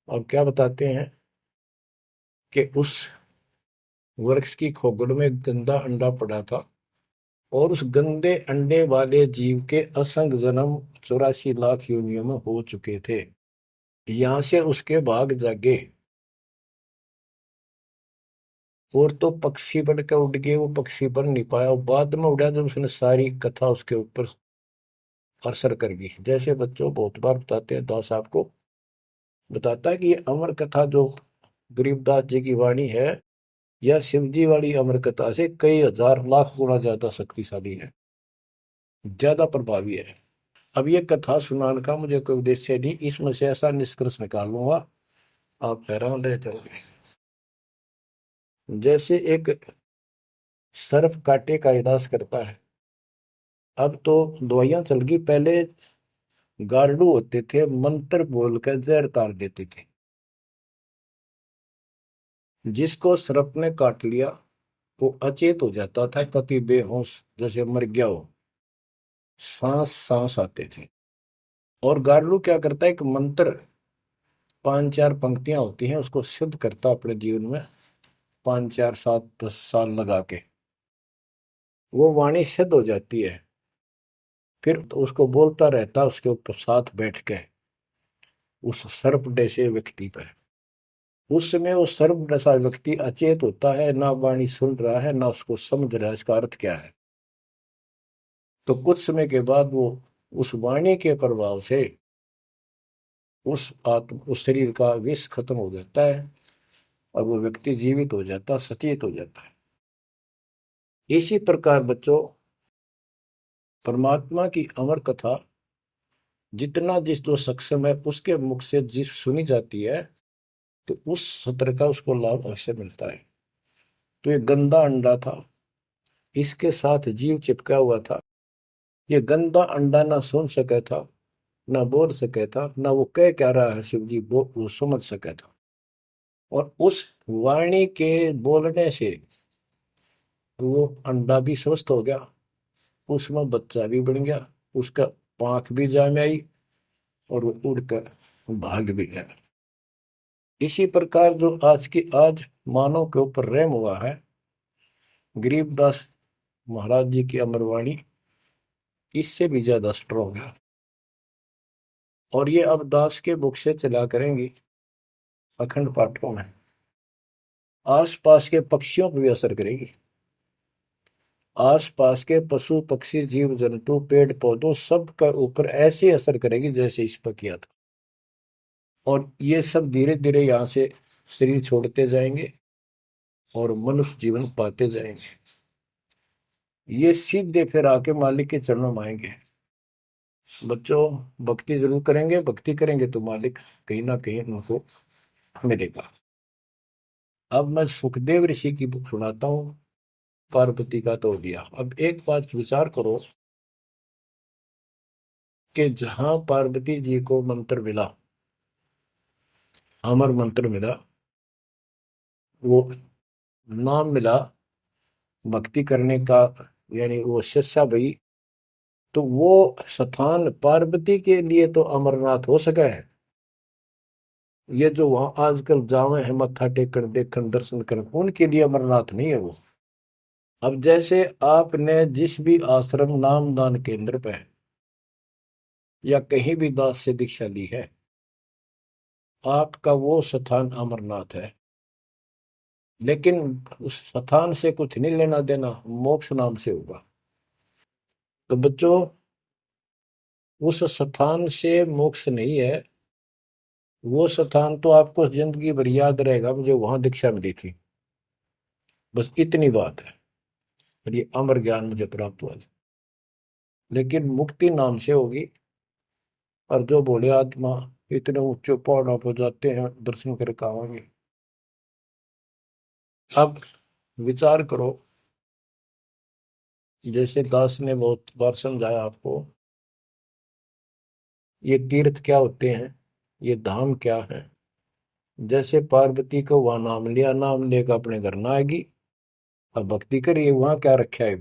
और क्या बताते हैं कि उस वृक्ष की खोगड़ में गंदा अंडा पड़ा था, और उस गंदे अंडे वाले जीव के असंग जन्म 84 लाख योनियों में हो चुके थे। यहां से उसके भाग जागे, और तो पक्षी बन के उड़ गए, वो पक्षी बन नहीं पाया। बाद में उड़ा जब उसने सारी कथा उसके ऊपर असर कर गई। जैसे बच्चों बहुत बार बताते हैं, दास आपको बताता है कि ये अमर कथा जो गरीबदास जी की वाणी है, यह शिव जी वाली अमर कथा से कई हजार लाख गुना ज्यादा शक्तिशाली है, ज्यादा प्रभावी है। अब ये कथा सुनाने का मुझे कोई उद्देश्य नहीं, इसमें से ऐसा निष्कर्ष निकाल लूंगा आप हैरान रह जाओगे। जैसे एक सर्प कांटे का इलाज करता है, अब तो दवाइयां चल गई, पहले गार्डू होते थे, मंत्र बोलकर जहर तार देते थे। जिसको सर्प ने काट लिया वो अचेत हो जाता था, कति बेहोश जैसे मर गया हो, सांस सांस आते थे। और गार्डू क्या करता है, एक मंत्र 5-4 पंक्तियां होती हैं, उसको सिद्ध करता अपने जीवन में, 5 4 7 10 साल लगा के वो वाणी सिद्ध हो जाती है। फिर तो उसको बोलता रहता उसके ऊपर साथ बैठ के उस सर्प जैसे व्यक्ति पर। उस समय वो सर्प जैसा व्यक्ति अचेत होता है, ना वाणी सुन रहा है ना उसको समझ रहा है इसका अर्थ क्या है। तो कुछ समय के बाद वो उस वाणी के प्रभाव से उस शरीर का विष खत्म हो जाता है और वो व्यक्ति जीवित हो जाता, सचेत हो जाता है। इसी प्रकार बच्चों, परमात्मा की अमर कथा जितना जिस जो सक्षम है उसके मुख से जिस सुनी जाती है, तो उस सत्र का उसको लाभ अवश्य मिलता है। तो ये गंदा अंडा था, इसके साथ जीव चिपका हुआ था। ये गंदा अंडा ना सुन सका था, ना बोल सका था, ना वो कह क्या रहा है शिव जी वो समझ सका था। और उस वाणी के बोलने से वो अंडा भी स्वस्थ हो गया, उसमें बच्चा भी बन गया, उसका पांख भी जाम आई और वो उड़कर भाग भी गया। इसी प्रकार जो आज मानव के ऊपर रहम हुआ है, गरीबदास महाराज जी की अमरवाणी इससे भी ज्यादा स्ट्रोंग है। और ये अब दास के बुक से चला करेंगी अखंड पाठों में, आसपास के पक्षियों पर भी असर करेगी, आसपास के पशु पक्षी जीव जंतु पेड़ पौधों सब का ऊपर ऐसे असर करेगी जैसे इस पर किया था। और ये सब धीरे धीरे यहाँ से शरीर छोड़ते जाएंगे और मनुष्य जीवन पाते जाएंगे। ये सीधे फिर आके मालिक के चरणों में आएंगे। बच्चों, भक्ति जरूर करेंगे, भक्ति करेंगे तो मालिक कहीं ना कहीं उनको मिलेगा। अब मैं सुखदेव ऋषि की बुक सुनाता हूँ, पार्वती का तो दिया। अब एक बात विचार करो कि जहां पार्वती जी को मंत्र मिला, अमर मंत्र मिला, वो नाम मिला भक्ति करने का, यानी वो शिष्या भई, तो वो स्थान पार्वती के लिए तो अमरनाथ हो सका है। ये जो वहां आजकल जावे हैं मत्था टेकन देखन दर्शन कर, उनके लिए अमरनाथ नहीं है वो। अब जैसे आपने जिस भी आश्रम नाम दान केंद्र पे या कहीं भी दास से दीक्षा ली है, आपका वो स्थान अमरनाथ है। लेकिन उस स्थान से कुछ नहीं लेना देना, मोक्ष नाम से होगा। तो बच्चों, उस स्थान से मोक्ष नहीं है, वो स्थान तो आपको जिंदगी भर याद रहेगा, मुझे वहां दीक्षा मिली थी, बस इतनी बात है। और ये अमर ज्ञान मुझे प्राप्त हुआ था। लेकिन मुक्ति नाम से होगी। और जो बोले आत्मा इतने ऊंचे पहाड़ों पर जाते हैं दर्शन करके आवांगे। अब विचार करो, जैसे दास ने बहुत बार समझाया आपको, ये तीर्थ क्या होते हैं, ये धाम क्या है। जैसे पार्वती को वहां नाम लिया, नाम लेकर अपने घर ना आएगी, अब भक्ति करिए, वहां क्या रखा है।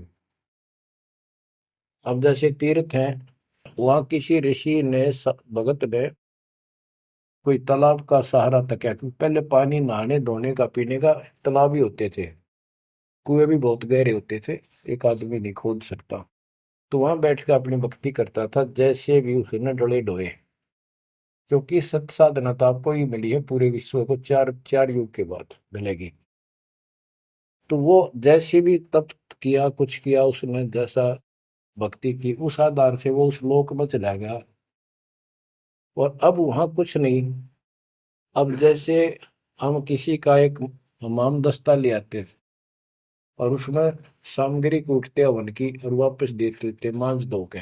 अब जैसे तीर्थ हैं, वहां किसी ऋषि ने भगत ने कोई तालाब का सहारा तक है, क्योंकि पहले पानी नहाने धोने का पीने का तालाब ही होते थे, कुएं भी बहुत गहरे होते थे, एक आदमी नहीं खोद सकता। तो वहां बैठ कर अपनी भक्ति करता था, जैसे भी उसने डले डोए। क्योंकि सत साधना तो आपको ही मिली है, पूरे विश्व को चार चार युग के बाद मिलेगी। तो वो जैसे भी तप किया, कुछ किया उसने, जैसा भक्ति की, उस आधार से वो उस लोक में चला गया। और अब वहां कुछ नहीं। अब जैसे हम किसी का एक हमाम दस्ता ले आते थे और उसमें सामग्री कूटते हवन की और वापस देते थे मांझ धो के।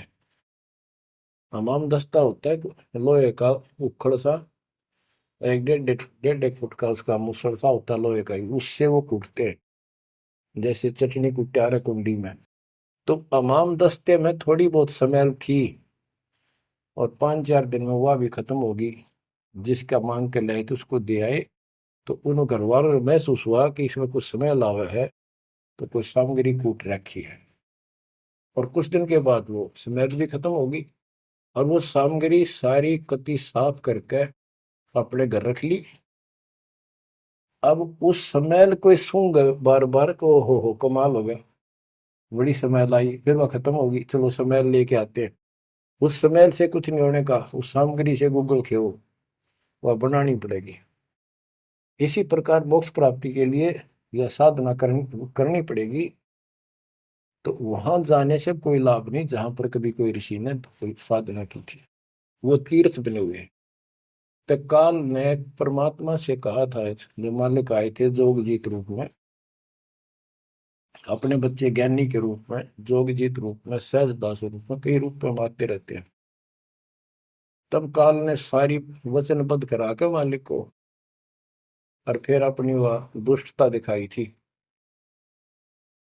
हमाम दस्ता होता है लोहे का उखड़ सा, एक डेढ़ एक फुट का उसका मुसड़ सा होता है लोहे का ही, उससे वो कूटते हैं जैसे चटनी कूटते आ रहे कुंडी में। तो हमाम दस्ते में थोड़ी बहुत स्मेल थी और 5-4 दिन में वह भी खत्म होगी। जिसका मांग के लाए थे उसको दे आए तो उन घर वालों ने महसूस हुआ कि इसमें कुछ स्मेल आवा है, तो कुछ सामग्री कूट रखी है। और कुछ दिन के बाद वो स्मेल भी खत्म होगी और वो सामग्री सारी कति साफ करके अपने घर रख ली। अब उस स्मेल को सूंघ बार बार को हो कमाल हो गया, बड़ी स्मेल आई, फिर वह खत्म होगी, चलो स्मेल लेके आते हैं। उस स्मेल से कुछ नहीं होने का, उस सामग्री से गूगल खेओ, वह बनानी पड़ेगी। इसी प्रकार मोक्ष प्राप्ति के लिए यह साधना करनी पड़ेगी। तो वहां जाने से कोई लाभ नहीं जहां पर कभी कोई ऋषि ने कोई साधना की थी, वो तीर्थ बने हुए हैं। तो काल ने परमात्मा से कहा था, जो मालिक आए थे जोगजीत रूप में, अपने बच्चे ज्ञानी के रूप में, जोगजीत रूप में, सहजदास रूप में, कई रूप में हम आते रहते हैं। तब काल ने सारी वचनबद्ध करा के मालिक को और फिर अपनी वह दुष्टता दिखाई थी।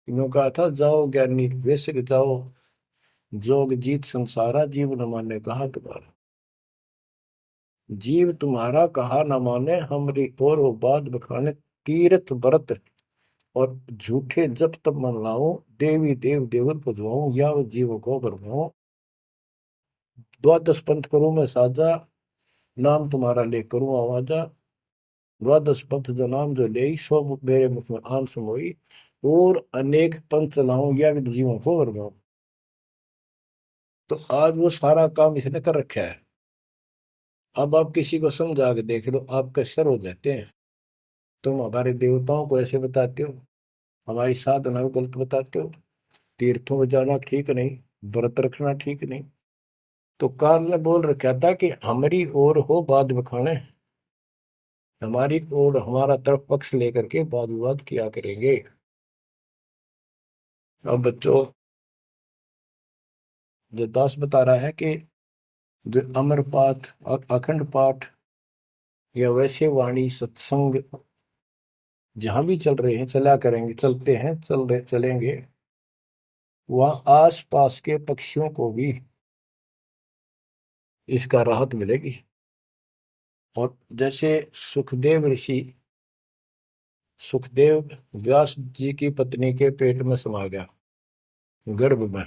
यूं कहा था, जाओ ज्ञानी वैसे जाओ, जोग जीत संसारा, जीव न माने कहा तुम्हारा। जीव तुम्हारा कहा न माने, हमरी और वो बात बखाने, तीर्थ व्रत और झूठे जब तब मन लाऊं, देवी देव देवर पुजवाऊं, या वो जीव को बरमाऊं। द्वादश पंथ करूं मैं साजा, नाम तुम्हारा ले करूं आवाजा। द्वादश पंथ जो नाम जो ले, सो मेरे मुख में आम समोई, और अनेक पंथ चलाऊं, या विद जीवों को बरमाऊं। तो आज वो सारा काम इसने कर रखा है। अब आप किसी को समझा के देख लो, आपके सर हो जाते हैं। तुम हमारे देवताओं को ऐसे बताते हो, हमारी साधना को गलत बताते हो, तीर्थों में जाना ठीक नहीं, व्रत रखना ठीक नहीं। तो काल ने बोल रखा था कि हमारी ओर हो बाद बखाने, हमारी ओर हमारा तरफ पक्ष लेकर के वाद विवाद किया करेंगे। अब बच्चों, जो दास बता रहा है कि जो अमर पाठ और अखंड पाठ या वैसे वाणी सत्संग जहां भी चल रहे हैं, चला करेंगे, चलते हैं, चल रहे चलेंगे, वहां आस पास के पक्षियों को भी इसका राहत मिलेगी। और जैसे सुखदेव ऋषि, सुखदेव व्यास जी की पत्नी के पेट में समा गया, गर्भ में,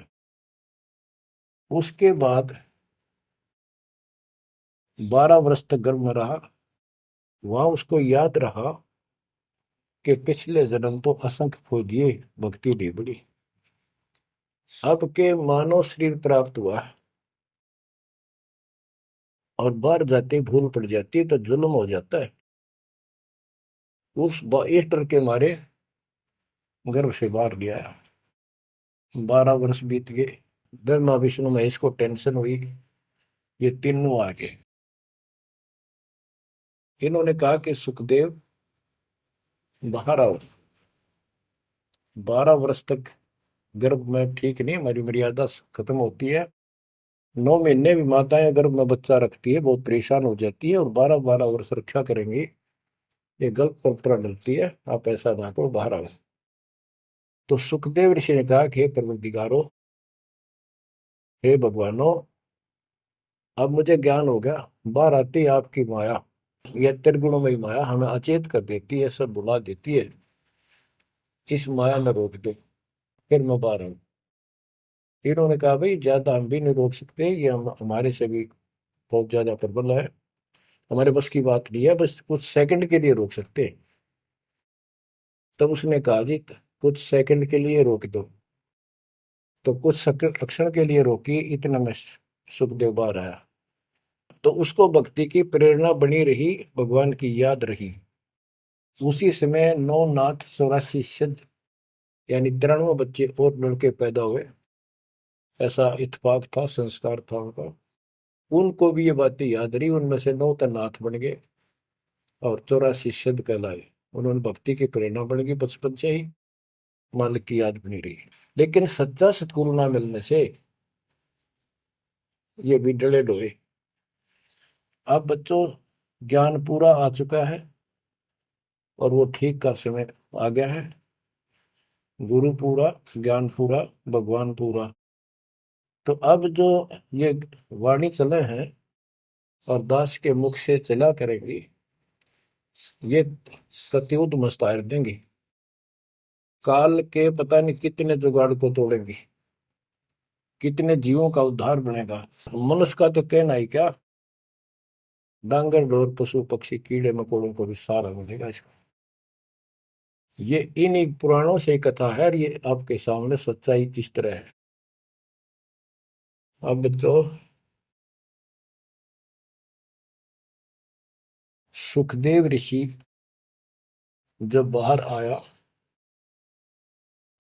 उसके बाद 12 वर्ष तक गर्भ में रहा। वहां उसको याद रहा कि पिछले जन्म तो असंख्य खो दिए, भक्ति नहीं बड़ी, अब के मानव शरीर प्राप्त हुआ और बाहर जाते भूल पड़ जाती है तो जुल्म हो जाता है। इस डर के मारे गर्भ से बाहर लिया। 12 वर्ष बीत गए, ब्रह्मा विष्णु महेश को टेंशन हुई, ये तीनों आ गए। इन्होंने कहा कि सुखदेव बाहर आओ, 12 वर्ष तक गर्भ में ठीक नहीं, हमारी मर्यादा खत्म होती है। 9 महीने भी माताएं गर्भ में बच्चा रखती है, बहुत परेशान हो जाती है, और 12-12 वर्ष रक्षा करेंगी, ये गलत परंपरा डलती है, आप ऐसा ना करो, बाहर आओ। तो सुखदेव ऋषि ने कहा कि हे परवरदिगारो, हे भगवानो, अब मुझे ज्ञान हो गया, बाहर आती है आपकी माया, यह त्रिगुणमयी माया हमें अचेत कर देती है, सब बुला देती है, इस माया ने रोक दो, फिर मैं बाहर आऊं। इन्होंने कहा भाई ज्यादा हम भी नहीं रोक सकते, ये हमारे से भी बहुत ज्यादा प्रबल है, हमारे बस की बात नहीं है, बस कुछ सेकंड के लिए रोक सकते हैं। तब उसने कहा जी कुछ सेकंड के लिए रोक दो। तो कुछ क्षण के लिए रोकी, इतना में सुखदेव बाहर आया। तो उसको भक्ति की प्रेरणा बनी रही, भगवान की याद रही। उसी समय 9 नाथ 84 सिद्ध, यानी 93 बच्चे और लड़के पैदा हुए, ऐसा इत्तेफाक था, संस्कार था उनका। उनको भी ये बातें याद रही, उनमें से 9 तो नाथ बन गए। और 84 सिद्ध कहलाए। उन्होंने भक्ति की प्रेरणा बन गई, बचपन से ही मालिक की याद बनी रही। लेकिन सच्चा सतगुरु ना मिलने से ये भी डले डोए। अब बच्चों ज्ञान पूरा आ चुका है और वो ठीक का समय आ गया है। गुरु पूरा, ज्ञान पूरा, भगवान पूरा। तो अब जो ये वाणी चले हैं और दास के मुख से चला करेंगी, ये कत्युत मस्तार देंगी। काल के पता नहीं कितने जुगाड़ को तोड़ेंगी, कितने जीवों का उद्धार बनेगा। मनुष्य का तो कहना ही क्या, डांगर डोर पशु पक्षी कीड़े मकोड़ों को भी सहारा मिलेगा इसका। ये इन पुराणों से कथा है और ये आपके सामने सच्चाई किस तरह है। अब तो सुखदेव ऋषि जब बाहर आया,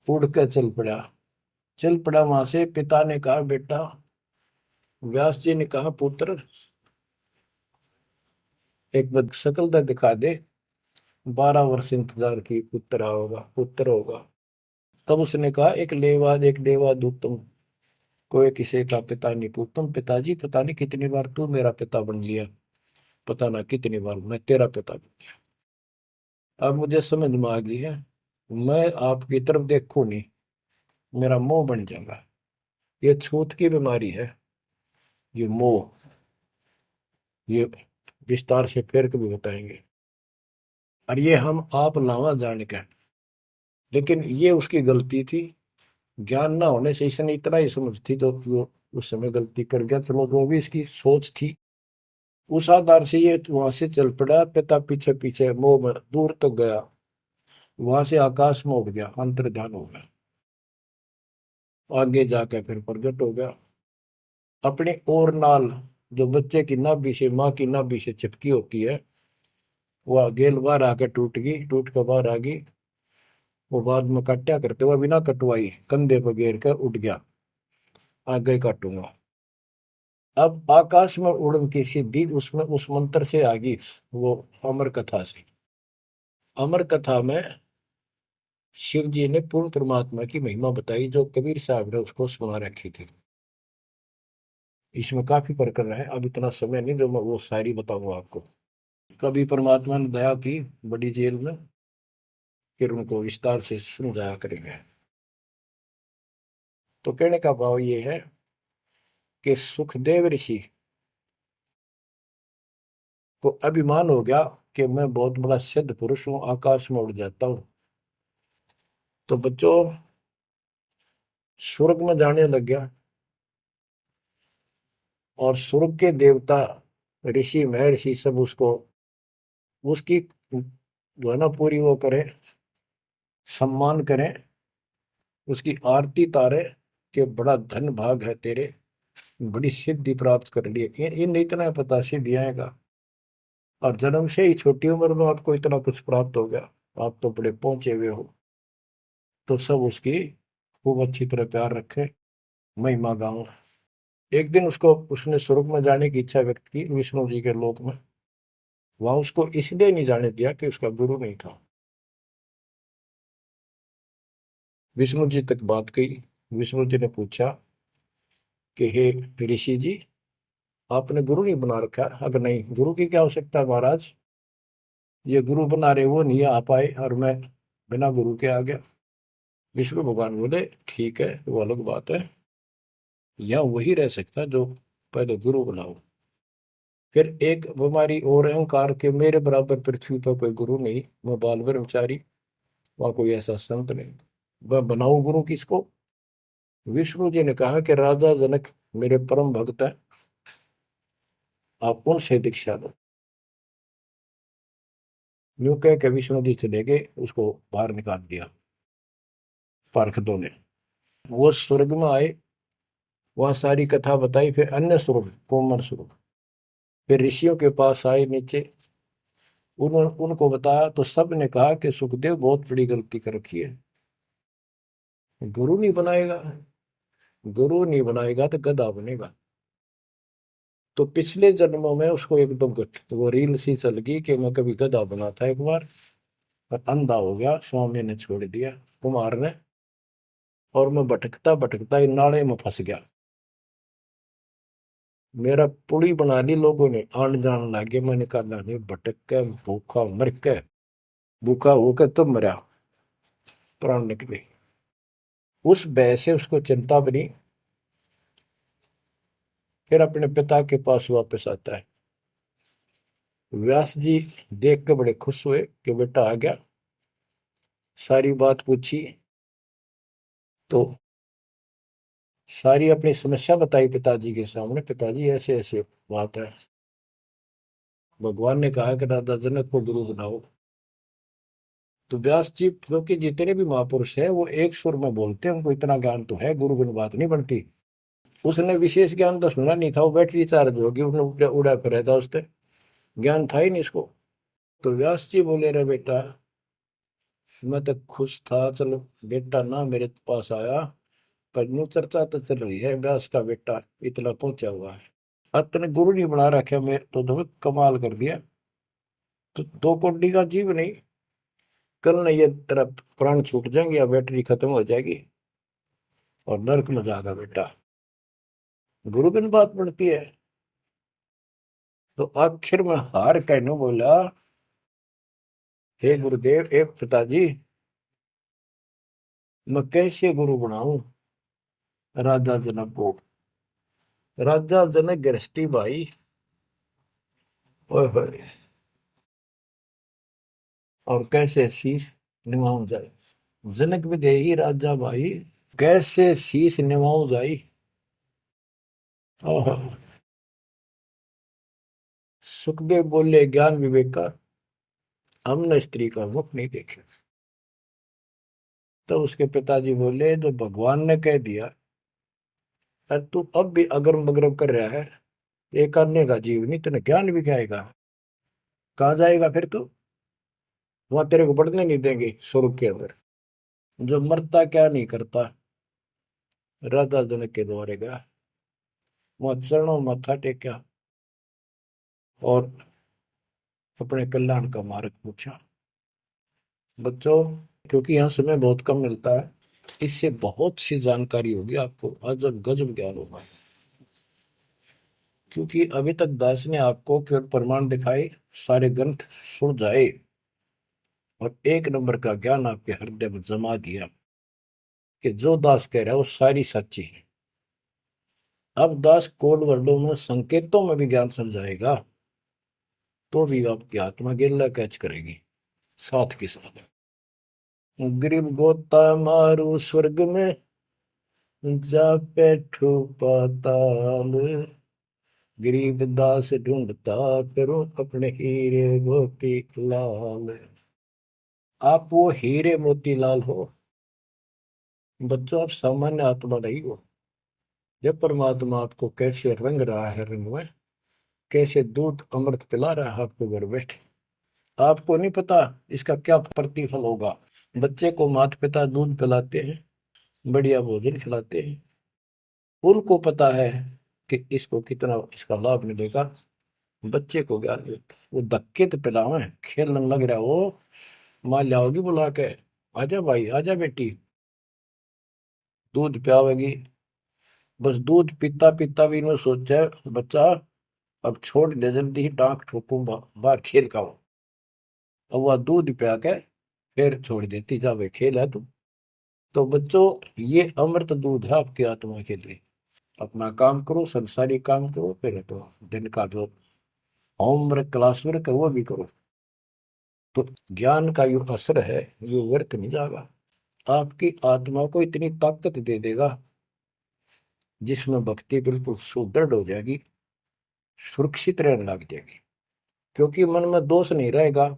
उड़ कर चल पड़ा वहां से। पिता ने कहा बेटा, व्यास जी ने कहा पुत्र, एक बार शकल तो दिखा दे। 12 वर्ष इंतजार की, पुत्र होगा। तब उसने कहा एक देवा दूतम, कोई किसी का पिता नहीं पूतम। पिताजी पता नहीं कितनी बार तू मेरा पिता बन लिया, पता ना कितनी बार मैं तेरा पिता बन लिया। अब मुझे समझ में आ गई है, मैं आपकी तरफ देखूं नहीं, मेरा मोह बन जाएगा। ये छूत की बीमारी है, ये मोह। ये विस्तार से फिर कभी बताएंगे। और ये हम आप लावा जाने का, लेकिन ये उसकी गलती थी। ज्ञान ना होने से इसने इतना ही समझ थी जो कि वो उस समय गलती कर गया। चलो जो भी इसकी सोच थी, उस आधार से ये वहां से चल पड़ा। पिता पीछे पीछे मोह में दूर तक गया, वहां से आकाश में उड़ गया, अंतर ध्यान हो गया। आगे जाकर फिर प्रकट हो गया अपने और नाल, जो बच्चे की नाभि से, माँ की नाभि से चिपकी होती है, वह गेल बाहर आकर टूट गई, टूट कर बाहर आ गई। वो बाद में काटा करते हुए बिना कटवाई कंधे पर घेर कर उठ गया, आगे काटूंगा। अब आकाश में उड़न की सिद्धि उसमें उस मंत्र से आ गई, वो अमर कथा से। अमर कथा में शिव जी ने पूर्ण परमात्मा की महिमा बताई, जो कबीर साहब ने उसको सुना रखी थी। इसमें काफी प्रकरण है, अब इतना समय नहीं जो मैं वो शायरी बताऊंगा आपको। कभी परमात्मा ने दया की बड़ी जेल में, फिर उनको विस्तार से समझाया करेंगे। तो कहने का भाव ये है कि सुखदेव ऋषि को अभिमान हो गया कि मैं बहुत बड़ा सिद्ध पुरुष हूं, आकाश में उड़ जाता हूं। तो बच्चों स्वर्ग में जाने लग गया, और स्वर्ग के देवता ऋषि महर्षि सब उसको, उसकी जो है ना पूरी वो करें, सम्मान करें, उसकी आरती तारे कि बड़ा धन भाग है तेरे, बड़ी सिद्धि प्राप्त कर ली। इन इतना पता सिद्धि आएगा, और जन्म से ही छोटी उम्र में आपको इतना कुछ प्राप्त हो गया, आप तो बड़े पहुंचे हुए हो। तो सब उसकी खूब अच्छी तरह प्यार रखे, महिमा गाओ। एक दिन उसको, उसने स्वर्ग में जाने की इच्छा व्यक्त की विष्णु जी के लोक में। वहां उसको इसलिए नहीं जाने दिया कि उसका गुरु नहीं था। विष्णु जी तक बात गई। विष्णु जी ने पूछा कि हे ऋषि जी, आपने गुरु नहीं बना रखा? अगर नहीं, गुरु की क्या आवश्यकता है महाराज, ये गुरु बना रहे वो नहीं आ पाए और मैं बिना गुरु के आ गया। विष्णु भगवान बोले ठीक है, वो अलग बात है, या वही रह सकता जो पहले गुरु बनाओ। फिर एक बीमारी और, अहंकार के मेरे बराबर पृथ्वी पर कोई गुरु नहीं, मैं बाल ब्रह्मचारी, वहां कोई ऐसा संत नहीं, मैं बनाऊं गुरु किसको? विष्णु जी ने कहा कि राजा जनक मेरे परम भक्त है, आप उनसे दीक्षा लो। यूं कह के विष्णु जी चले गए, उसको बाहर निकाल दिया पार्षदों ने। वो स्वर्ग में आए, वहां सारी कथा बताई। फिर अन्य स्वर्ग, कोमर स्वर्ग, फिर ऋषियों के पास आए नीचे, उनको बताया। तो सब ने कहा कि सुखदेव बहुत बड़ी गलती कर रखी है, गुरु नहीं बनाएगा, गुरु नहीं बनाएगा तो गधा बनेगा। तो पिछले जन्मों में उसको एकदम वो रील सी चल गई कि मैं कभी गधा बना था एक बार, और अंधा हो गया, स्वामी ने छोड़ दिया, कुमार ने, और मैं भटकता भटकता इन नाले में फंस गया। मेरा पुली बना ली लोगों ने, आन जान लागे। मैंने कहा नहीं, भटक के भूखा मर के, भूखा होकर तो मरा, प्राण निकले। उस भय से उसको चिंता बनी। फिर अपने पिता के पास वापस आता है। व्यास जी देख के बड़े खुश हुए कि बेटा आ गया। सारी बात पूछी तो सारी अपनी समस्या बताई पिताजी के सामने। पिताजी ऐसे ऐसे बात है, भगवान ने कहा कि राजा जनक को गुरु बनाओ। तो व्यास जी, क्योंकि जितने भी महापुरुष है वो एक सुर में बोलते हैं, उनको इतना ज्ञान तो है, गुरु बिन बात नहीं बनती। उसने विशेष ज्ञान तो सुना नहीं था, वो बैटरी चार्ज होगी, उसने उड़ा उड़ा फिर था, उससे ज्ञान था ही नहीं इसको। तो व्यास जी बोले, रे बेटा, मैं तो खुश था, चलो बेटा ना मेरे पास आया, पर यूं चर्चा तो चल रही है व्यास का बेटा इतना पहुंचा हुआ है, अब तने गुरु नहीं बना रखे, मैं तो तुम्हें कमाल कर दिया। तो दो कोडी का जीव नहीं, कल नहीं ये तेरा प्राण छूट जाएंगे या बैटरी खत्म हो जाएगी और नरक में जाएगा बेटा। गुरु बिन बात पड़ती है। तो आखिर में हार कहने बोला, हे गुरुदेव, हे पिताजी, मैं कैसे गुरु बनाऊं राजा जनक को। राजा जनक गृहस्थी भाई, ओए होए, और कैसे शीश निभाऊं जाए। जनक विदेही राजा भाई, कैसे शीश निभाऊं जाई। ओहो। सुखदेव बोले, ज्ञान विवेक का हमने स्त्री का मुख नहीं देखे। तो उसके पिताजी बोले, जो भगवान ने कह दिया, अरे तू अब भी अगरम बगरम कर रहा है, ये करने का जीव नहीं, तेने ज्ञान भी क्या आएगा, कहाँ जाएगा फिर तू, वहां तेरे को बढ़ने नहीं देंगे स्वर्ग के अंदर। जो मरता क्या नहीं करता, राजा जनक के द्वारे गया, वहां चरणों में मत्था टेका और अपने कल्याण का मार्ग पूछा। बच्चों, क्योंकि यहाँ समय बहुत कम मिलता है, इससे बहुत सी जानकारी होगी आपको, अजब गजब ज्ञान होगा। क्योंकि अभी तक दास ने आपको केवल प्रमाण दिखाए, सारे ग्रंथ सुन जाए और एक नंबर का ज्ञान आपके हृदय में जमा दिया कि जो दास कह रहा है वो सारी सच्ची है। अब दास कोड वर्डों में, संकेतों में भी ज्ञान समझाएगा, तो भी आपकी आत्मा गिल्ला कैच करेगी साथ के साथ। गरीब गोता मारू स्वर्ग में, जा बैठो पाताल, गरीब दास ढूंढता फिरो अपने हीरे मोती लाल। आप वो हीरे मोती लाल हो बच्चों, आप सामान्य आत्मा नहीं हो। जब परमात्मा आपको कैसे रंग रहा है, रंग में कैसे दूध अमृत पिला रहा है आपको घर बैठे, आपको नहीं पता इसका क्या प्रतिफल होगा। बच्चे को माता पिता दूध पिलाते हैं, बढ़िया भोजन खिलाते हैं, उनको पता है कि इसको कितना इसका लाभ मिलेगा। बच्चे को ज्ञान नहीं होता, वो धक्के तो पिलावे, खेलने लग रहा हो, माँ लाओगी बुला के, आजा भाई आजा बेटी, दूध पियावेगी। बस दूध पीता पीता भी इन्होंने सोचा है, बच्चा अब छोड़ दे, जल्दी ही टांग ठोकूं, बाहर खेल का हो। अब वह दूध पिया के फिर छोड़ देती, जा भाई खेल है तू। तो बच्चों, ये अमृत दूध है आपकी आत्मा के लिए। अपना काम करो, संसारी काम करो, फिर तो दिन का जो होमवर्क क्लास वर्क है वो भी करो। तो ज्ञान का जो असर है ये व्यर्थ नहीं जाएगा, आपकी आत्मा को इतनी ताकत दे देगा जिसमें भक्ति बिल्कुल सुदृढ़ हो जाएगी, सुरक्षित रहने लग जाएगी। क्योंकि मन में दोष नहीं रहेगा,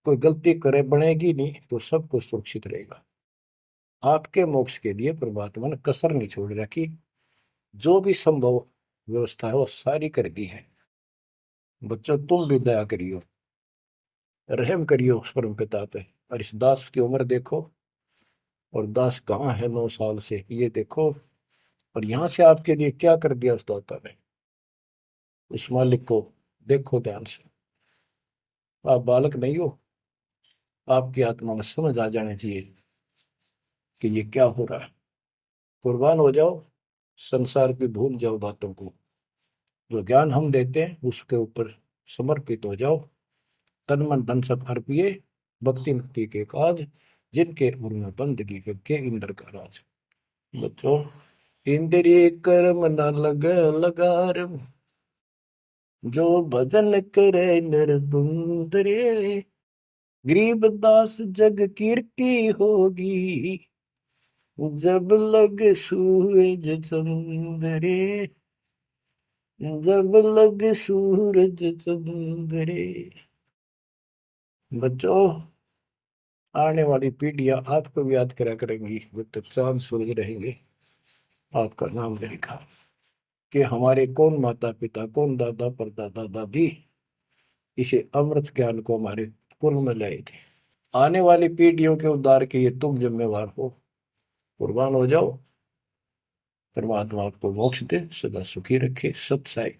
कोई गलती करे बनेगी नहीं, तो सब कुछ सुरक्षित रहेगा। आपके मोक्ष के लिए परमात्मा ने कसर नहीं छोड़ रखी, जो भी संभव व्यवस्था है वो सारी कर दी है। बच्चों, तुम भी दया करियो, रहम करियो उस परम पिता पे। और इस दास की उम्र देखो, और दास कहाँ है 9 साल से, ये देखो, और यहाँ से आपके लिए क्या कर दिया उस दाता ने। उस मालिक को देखो ध्यान से। आप बालक नहीं हो, आपकी आत्मा में समझ आ जानी चाहिए कि ये क्या हो रहा है। कुर्बान हो जाओ, संसार की भूल जाओ बातों को। जो ज्ञान हम देते हैं उसके ऊपर समर्पित हो जाओ। तन मन धन सब अर्पिए, भक्ति मुक्ति के काज, जिनके उनमें बंदगी के इंद्र का राज। बच्चों, इंद्रिय कर्म न लग लगार, जो भजन करे निर्दुंदरे, गरीबदास जग कीर्ति होगी, जब लग सूरज चंद्रे, जब लग सूरज चंद्रे। बच्चों, आने वाली पीढ़ियां आपको भी याद करा करेंगी जब तक चांद सूरज रहेंगे। आपका नाम रहेगा कि हमारे कौन माता पिता, कौन दादा परदादा दादी इसे अमृत ज्ञान को हमारे कुल में लाए थे। आने वाली पीढ़ियों के उद्धार के लिए तुम जिम्मेवार हो। कुर्बान हो जाओ। परमात्मा आपको मोक्ष दे, सदा सुखी रखे। सत साई।